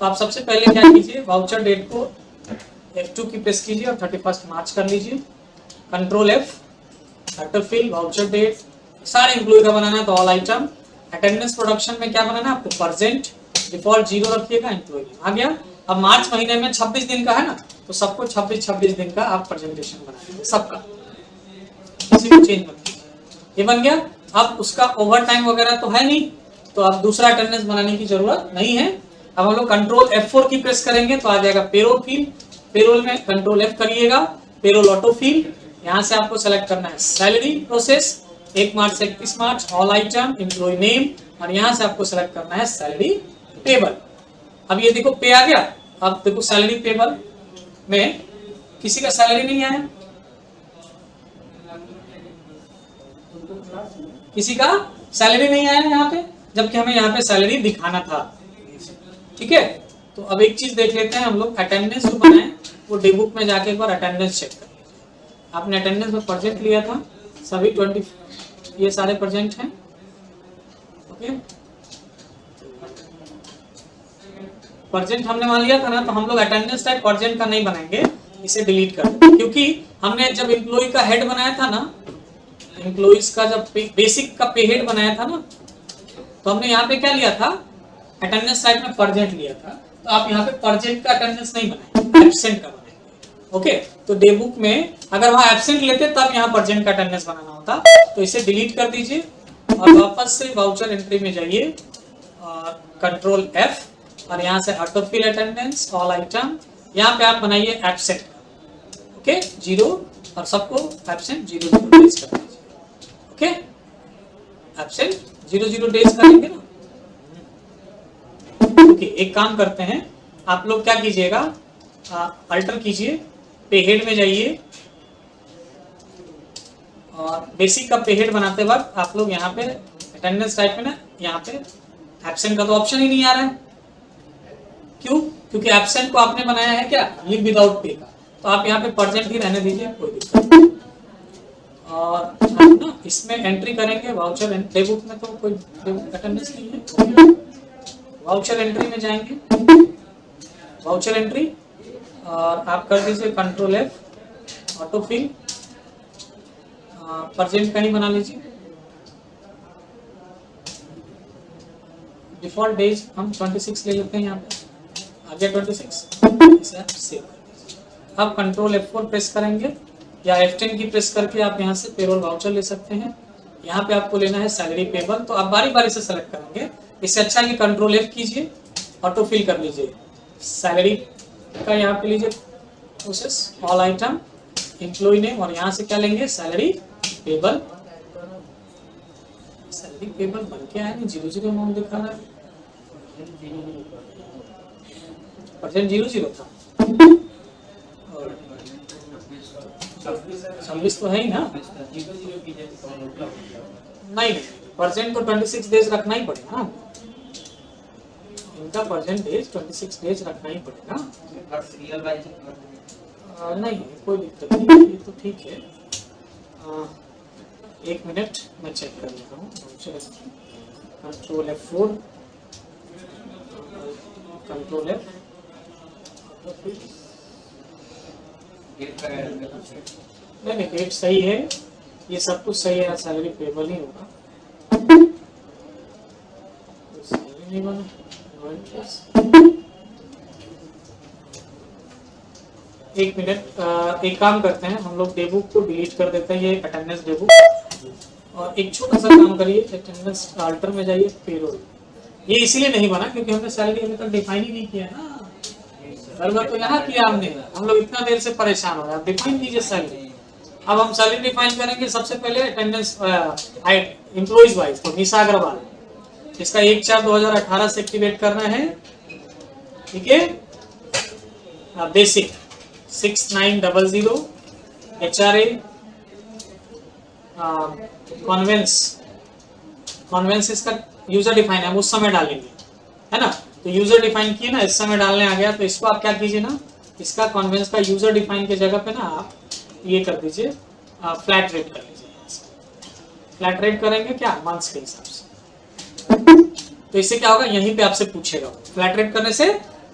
तो आप सबसे पहले क्या कीजिए, वाउचर डेट को F2 की प्रेस कीजिए और 31 मार्च कर लीजिए। Control F, auto fill, voucher date, सारे एम्प्लॉय का बनाना है तो ऑल आइटम। अटेंडेंस प्रोडक्शन में क्या बनाना है आपको, परसेंट डिफॉल्ट 0 रखिएगा, एम्प्लॉय आ गया। अब मार्च महीने में 26 दिन का है ना, तो सबको 26 दिन का आप प्रेजेंटेशन बनाएंगे सबका, किसी को चेंज मत कीजिए। ये बन गया। अब उसका ओवर टाइम वगैरह तो है नहीं, तो अब दूसरा अटेंडेंस बनाने की जरूरत नहीं है। अब हम लोग कंट्रोल F4 की प्रेस करेंगे तो आ जाएगा पेरोल फील। पेरोल में कंट्रोल F करिएगा, पेरोल ऑटो फील, यहाँ से आपको सेलेक्ट करना है सैलरी प्रोसेस 1 मार्च से 31 मार्च, ऑल आइटम, एम्प्लॉय नेम, और यहाँ से आपको सेलेक्ट करना है सैलरी पेबल। अब ये देखो पे आ गया। अब देखो सैलरी पेबल में किसी का सैलरी नहीं आया, किसी का सैलरी नहीं आया यहाँ पे, जबकि हमें यहाँ पे सैलरी दिखाना था। ठीक है, तो अब एक चीज देख लेते हैं हम लोग, अटेंडेंस जो बनाए वो डे बुक में जाके एक बार अटेंडेंस चेक कर लीजिए। आपने अटेंडेंस में परसेंट लिया था, सभी 20 ये सारे परसेंट हैं। ओके, परसेंट हमने मान लिया था ना, तो हम लोग अटेंडेंस टाइप परसेंट का नहीं बनाएंगे, इसे डिलीट कर देंगे, क्योंकि हमने जब एम्प्लॉय का हेड बनाया था ना, एम्प्लॉइज का जब बेसिक का पे हेड बनाया था ना, तो हमने यहाँ पे क्या लिया था, अटेंडेंस टाइप में परजेंट लिया था, तो आप यहाँ पे परजेंट का अटेंडेंस नहीं बनाएंगे, एब्सेंट का बनाएंगे। ओके, तो डे बुक में अगर वहाँ एब्सेंट लेते तब यहाँ परजेंट का अटेंडेंस बनाना होता, तो इसे डिलीट कर दीजिए और वापस से वाउचर एंट्री में जाइए और कंट्रोल F और यहाँ से auto fill attendance all item, यहाँ पे आप बनाइए एब्सेंट, ओके 0 और सबको एब्सेंट 0 डेज कर दीजिए। ओके, एब्सेंट 0 डेज करेंगे ना। ओके, एक काम करते हैं, आप लोग क्या कीजिएगा, अल्टर कीजिए, पे हेड में जाइए और बेसिक का पे हेड बनाते वक्त आप लोग यहाँ पे अटेंडेंस टाइप में ना, यहाँ पे एब्सेंट का तो ऑप्शन ही नहीं आ रहा है। क्यों? क्योंकि एब्सेंट को आपने बनाया है क्या, लीव विदाउट पे का, तो आप यहाँ पे परजेंट ही रहने दीजिए, कोई दिक्कत नहीं। और हम ना इसमें एंट्री करेंगे वाउचर डे बुक में, तो कोई अटेंडेंस नहीं है। वाउचर एंट्री में जाएंगे, वाउचर एंट्री और आप कर दीजिए control F auto fill, present का ही बना लीजिए। डिफॉल्ट डेज हम 26 ले लेते हैं, यहाँ पे आ गया 26, इसे आप सेव कर दीजिए। अब कंट्रोल F4 प्रेस करेंगे या F10 की प्रेस करके आप यहाँ से पेरोल वाउचर ले सकते हैं। यहाँ पे आपको लेना है सैलरी पेबल, तो आप बारी बारी से सेलेक्ट करेंगे। इससे अच्छा है कि कंट्रोल F कीजिए, ऑटो फिल कर लीजिए, सैलरी का यहाँ पे लीजिए process all item employee name और यहाँ से क्या लेंगे, सैलरी पेबल। सैलरी पेबल बन के आया नहीं, 0 अमाउंट दिखा रहा है, परसेंट 0 था, 26 तो है ही ना, नहीं परसेंट तो 26 डेज रखना ही पड़ेगा ना, इनका परसेंटेज 26 डेज रखना ही पड़ेगा। नहीं कोई दिक्कत नहीं, ये तो ठीक है। 1 मिनट मैं चेक कर लेता हूँ। कंट्रोल F4 कंट्रोल F नहीं डेट सही है, ये सब कुछ सही है, सैलरी पेबल ही होगा, सैलरी नहीं बना। एक मिनट, एक काम करते हैं, हम लोग डे बुक को डिलीट कर देते हैं, ये अटेंडेंस डे बुक, और एक छोटा सा काम करिए, अटेंडेंस अल्टर में जाइए, पेरोल। ये इसीलिए नहीं बना क्योंकि हमने सैलरी अभी तक डिफाइन ही नहीं किया ना, गड़बड़ तो यहाँ किया हमने, हम लोग इतना देर से परेशान हो रहे हैं। डिफाइन कीजिए सैलरी। अब हम सैलरी डिफाइन करेंगे, सबसे पहले अटेंडेंस एम्प्लॉइज वाइज, तो निशा अग्रवाल, इसका 1/4/2018 से एक्टिवेट करना है, ठीक है। बेसिक 6900 HRA कॉन्वेंस इसका यूजर डिफाइन है, हम उस समय डालेंगे, है ना। तो यूजर डिफाइन किए ना, इस समय डालने आ गया, तो इसको आप क्या कीजिए ना, इसका कॉन्वेंस का यूजर डिफाइन की जगह पे ना आप ये कर दीजिए, फ्लैट रेट कर लीजिए। फ्लैट रेट करेंगे क्या, मंथ्स के हिसाब से, तो इससे क्या होगा, यहीं पे आपसे पूछेगा, फ्लैट रेट करने से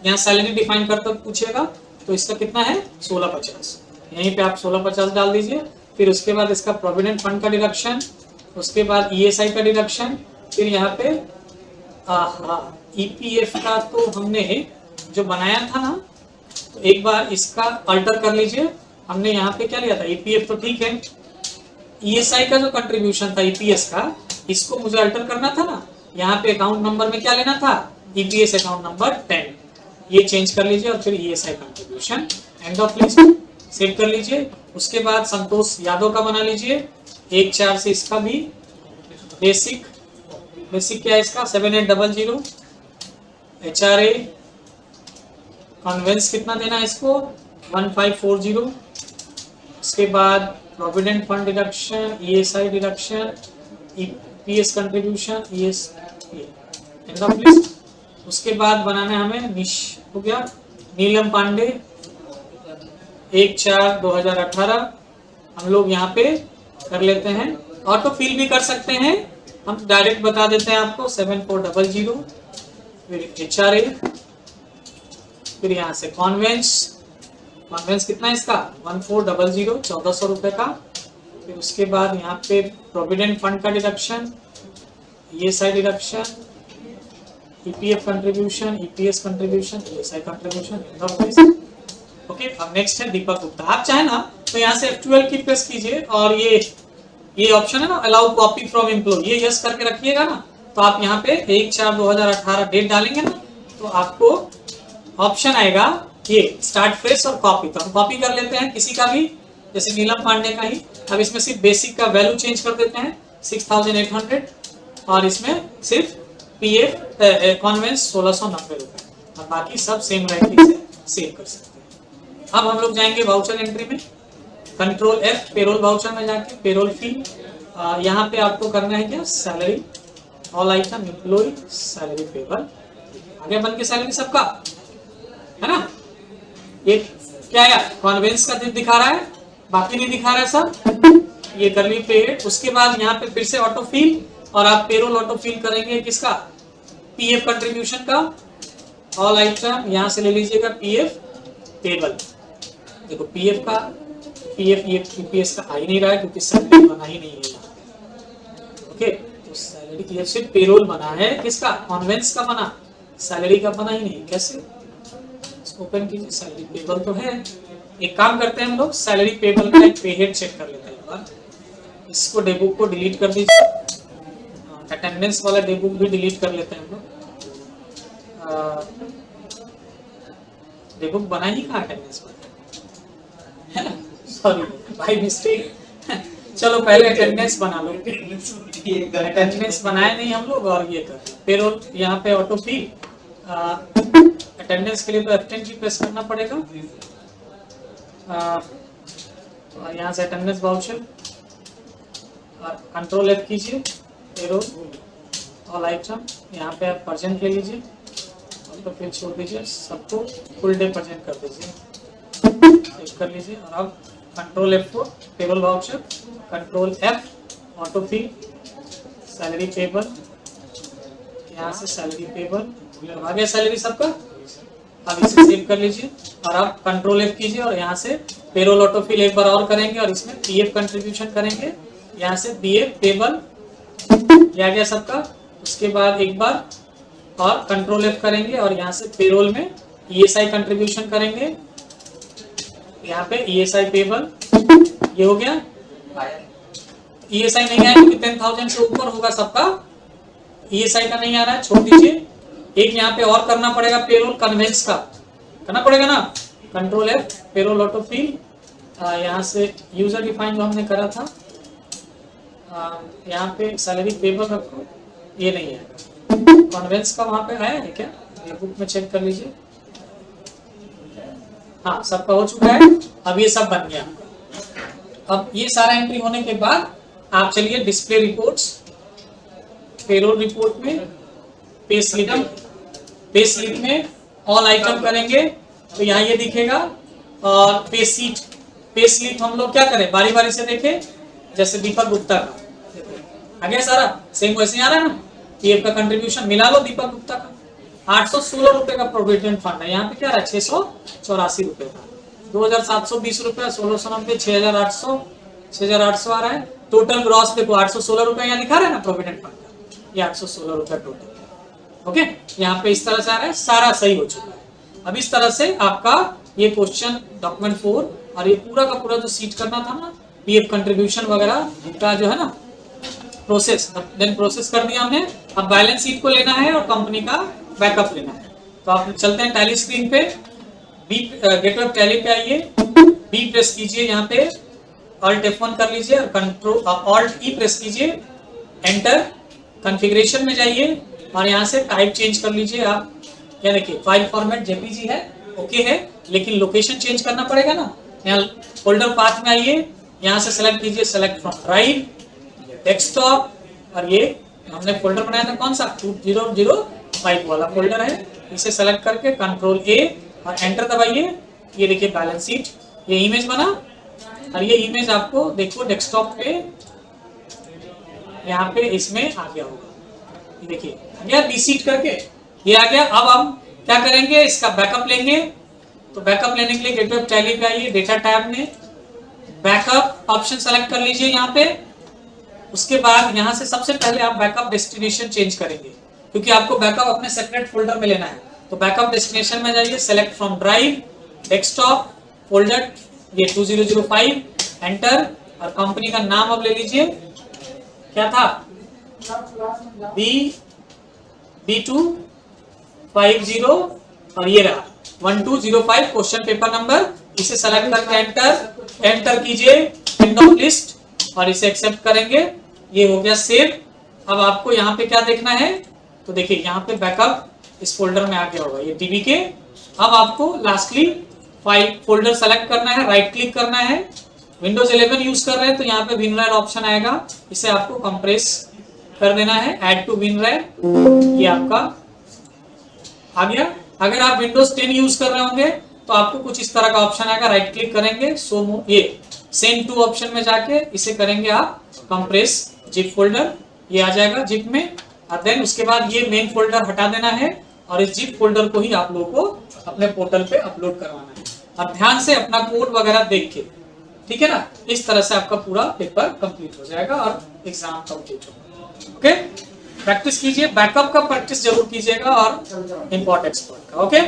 यहाँ सैलरी डिफाइन करते पूछेगा, तो इसका कितना है 1650, यहीं पे आप 1650 डाल दीजिए। फिर उसके बाद इसका प्रोविडेंट फंड का डिडक्शन, उसके बाद ESI का डिडक्शन, फिर यहाँ पे EPF का तो हमने जो बनाया था ना, तो एक बार इसका अल्टर कर लीजिए। हमने यहाँ पे क्या लिया था, EPF तो ठीक है, ESI का जो कंट्रीब्यूशन था EPS का, इसको मुझे अल्टर करना था ना, यहाँ पे अकाउंट नंबर में क्या लेना था, EPS अकाउंट नंबर 10, ये चेंज कर लीजिए और फिर ESI contribution, and of list save कर लीजिए। उसके बाद संतोष यादव का बना लीजिए 1/4 से, इसका भी बेसिक क्या है इसका 7800, HRA कॉन्वेंस कितना देना है इसको 1540, उसके बाद provident fund deduction, ESI deduction, EPS contribution, and of list. उसके बाद बनाना है हमें हो गया नीलम पांडे 1/4/2018, हम लोग यहाँ पे कर लेते हैं, ऑटो फिल भी कर सकते हैं, हम डायरेक्ट बता देते हैं आपको 7400, फिर HRA, फिर यहाँ से कॉन्वेंस कितना है इसका 1400, 1400 रुपए का। फिर उसके बाद यहाँ पे प्रोविडेंट फंड का deduction ESI deduction, EPF contribution, EPS contribution, ESI contribution. Okay, अब नेक्स्ट है दीपक गुप्ता। आप चाहे ना तो यहाँ से F12 की प्रेस कीजिए और ये ऑप्शन है ना अलाउ कॉपी फ्रॉम एम्प्लॉय, ये यस करके रखिएगा ना, तो आप यहाँ पे 1/4/2018 डेट डालेंगे ना, तो आपको ऑप्शन आएगा ये स्टार्ट फ्रेश और कॉपी। तो हम कॉपी कर लेते हैं किसी का भी, जैसे नीलम पांडे का ही। अब इसमें सिर्फ बेसिक का वैल्यू चेंज कर देते हैं 6800 और इसमें सिर्फ PF कॉन्वेंस 1690 रुपए, और बाकी सब सेम राइटिंग से सेव कर सकते हैं। अब हम लोग जाएंगे वाउचर एंट्री में, कंट्रोल F पेरोल वाउचर में जाके पेरोल फी, यहाँ पे आपको करना है क्या, salary all item employee salary payable, आगे बन के सैलरी सबका है ना। ये क्या है, कॉन्वेंस का दिन दिखा रहा है, बाकी नहीं दिखा रहा है सब, ये कर ली पेड। उसके बाद यहाँ पे फिर से ऑटो फिल, और आप पेरोल ऑटो फिल करेंगे किसका, PF कंट्रीब्यूशन का ऑल आइटम, यहाँ से ले लीजिएगा PF पेबल। देखो PF का PF ये PPS का आ ही नहीं रहा है क्योंकि सैलरी बना ही नहीं है। ओके, तो सैलरी ये सिर्फ पेरोल बना है, किसका, कॉन्वेंस का बना, सैलरी का बना ही नहीं। कैसे, ओपन कीजिए, सैलरी पेबल तो है। एक काम करते हैं हम लोग, सैलरी पेबल का एक पे हेड चेक कर लेते हैं एक बार। इसको डेबुक को डिलीट कर दीजिए, अटेंडेंस वाला डेबुक भी डिलीट कर लेते हैं हम लोग। डेबुक बना ही कहाँ अटेंडेंस वाला है ना, सॉरी बाय मिस्टेक। चलो पहले अटेंडेंस बना लो, अटेंडेंस बनाए नहीं हम लोग, और ये कर पेरोल यहाँ पे ऑटो फिल। अटेंडेंस के लिए तो F10 की प्रेस करना पड़ेगा, और यहाँ से अटेंडेंस वाउचर, कंट्रोल F कीजिए, पेरोल ऑल आइटम, यहाँ पे आप परसेंट ले लीजिए, और तो फिर छोड़ दीजिए, सबको फुल डे परसेंट कर दीजिए, चेक कर लीजिए। और अब कंट्रोल F को payroll voucher, control F auto fill, salary payable, यहाँ से सैलरी पेबल आ गया सैलरी सबका। अब इसे सेव कर लीजिए, और अब कंट्रोल F कीजिए, और यहाँ से पेरोल ऑटो फिल एक बार और करेंगे, और इसमें PF कंट्रीब्यूशन करेंगे, यहाँ से PF पेबल ये आ गया सबका। उसके बाद एक बार और कंट्रोल F करेंगे, और यहाँ से पेरोल में ESI कंट्रीब्यूशन करेंगे, यहाँ पे ESI पेबल ये हो गया। ESI नहीं आया क्योंकि 10,000 से ऊपर होगा सबका, ESI का नहीं आ रहा है, छोड़ दीजिए। एक यहाँ पे और करना पड़ेगा, पेरोल कन्वेंस का करना पड़ेगा ना, control F payroll auto fill, यहाँ से यूजर डिफाइन जो हमने करा था, यहाँ पे सैलरी पेबल रखो, ये नहीं है, कन्वेंस का वहां पे आया है क्या, ये बुक में चेक कर लीजिए। हाँ सबका हो चुका है, अब ये सब बन गया। अब ये सारा एंट्री होने के बाद आप चलिए डिस्प्ले रिपोर्ट्स, पेरोल रिपोर्ट में पे स्लिप में ऑल आइटम करेंगे तो यहाँ ये दिखेगा, और पे स्लिप हम लोग क्या करें, बारी बारी से देखें। जैसे दीपक गुप्ता का देखो आ गया सारा, सेम वैसे ही आ रहा है ना, PF का कंट्रीब्यूशन मिला लो दीपक गुप्ता का, 816 रुपए का प्रोविडेंट फंड है, यहाँ पे क्या है 684 रुपए का, 2720 रुपए, 1690, 6800 आ रहा है। टोटल ग्रॉस देखो 816 रुपए यहाँ दिखा रहा है ना प्रोविडेंट फंड का, ये 816 रुपए टोटल। ओके, यहाँ पे इस तरह से आ रहा है, सारा सही हो चुका है। अब इस तरह से आपका ये क्वेश्चन डॉक्यूमेंट 4 और ये पूरा का पूरा जो सीट करना था ना PF कंट्रीब्यूशन वगैरह का जो है ना प्रोसेस, देन प्रोसेस कर दिया हमने। अब बैलेंस शीट को लेना है और कंपनी का बैकअप लेना है। तो आप चलते हैं टैली स्क्रीन पे, गेटवे टैली पे आइए, बी प्रेस कीजिए, यहाँ पे ऑल्ट F1 कर लीजिए और कंट्रोल ऑल्ट E प्रेस कीजिए, एंटर, कॉन्फ़िगरेशन में जाइए और यहाँ से टाइप चेंज कर लीजिए आप। क्या देखिए फाइल फॉर्मेट JPG है, ओके है, लेकिन लोकेशन चेंज करना पड़ेगा ना। यहाँ फोल्डर पाथ में आइए, यहाँ से सेलेक्ट कीजिए, सेलेक्ट फ्रॉम ड्राइव, डेस्कटॉप, और ये हमने फोल्डर बनाया था कौन सा 2005 वाला फोल्डर है, इसे सेलेक्ट करके कंट्रोल A और एंटर दबाइए। ये देखिए बैलेंस शीट, ये इमेज बना और ये इमेज आपको देखो डेस्कटॉप पे यहाँ पे इसमें आ गया होगा। ये देखिए आ गया बी सीट करके, ये आ गया। अब हम क्या करेंगे, इसका बैकअप लेंगे। तो बैकअप लेने के लिए गेटवे टैली पे आइए, डेटा टैब में बैकअप ऑप्शन सेलेक्ट कर लीजिए। यहाँ पे उसके बाद यहाँ से सबसे पहले आप बैकअप डेस्टिनेशन चेंज करेंगे, क्योंकि आपको बैकअप अपने सेपरेट फोल्डर में लेना है। तो बैकअप डेस्टिनेशन में जाइए, select from drive, desktop, folder, ये 2005, एंटर, और कंपनी का नाम अब ले लीजिए, क्या था, B250, और ये रहा 1205 क्वेश्चन पेपर नंबर। इसे सेलेक्ट करके एंटर कीजिए विंडो लिस्ट, और इसे एक्सेप्ट करेंगे। ये हो गया सेव। अब आपको यहाँ पे क्या देखना है, तो देखिए यहाँ पे बैकअप इस फोल्डर में आ गया होगा, ये DB के। अब आपको लास्टली फाइल फोल्डर सेलेक्ट करना है, राइट क्लिक करना है। विंडोज 11 यूज कर रहे हैं तो यहाँ पे WinRAR ऑप्शन आएगा, इसे आपको कंप्रेस कर देना है, ऐड टू WinRAR, ये आपका आ गया। अगर आप विंडोज 10 यूज कर रहे होंगे तो आपको कुछ इस तरह का ऑप्शन आएगा, राइट क्लिक करेंगे, सो ये सेंड टू ऑप्शन में जाके इसे करेंगे आप कंप्रेस जिप फोल्डर, ये आ जाएगा जिप में। और देन उसके बाद ये मेन फोल्डर हटा देना है, और इस जिप फोल्डर को ही आप लोगों को अपने पोर्टल पे अपलोड करवाना है। और ध्यान से अपना कोड वगैरह देख के, ठीक है ना, इस तरह से आपका पूरा पेपर कंप्लीट हो जाएगा और एग्जाम कंप्लीट होगा। ओके, प्रैक्टिस कीजिए, बैकअप का प्रैक्टिस जरूर कीजिएगा, और इंपॉर्ट एक्सपर्ट का। ओके।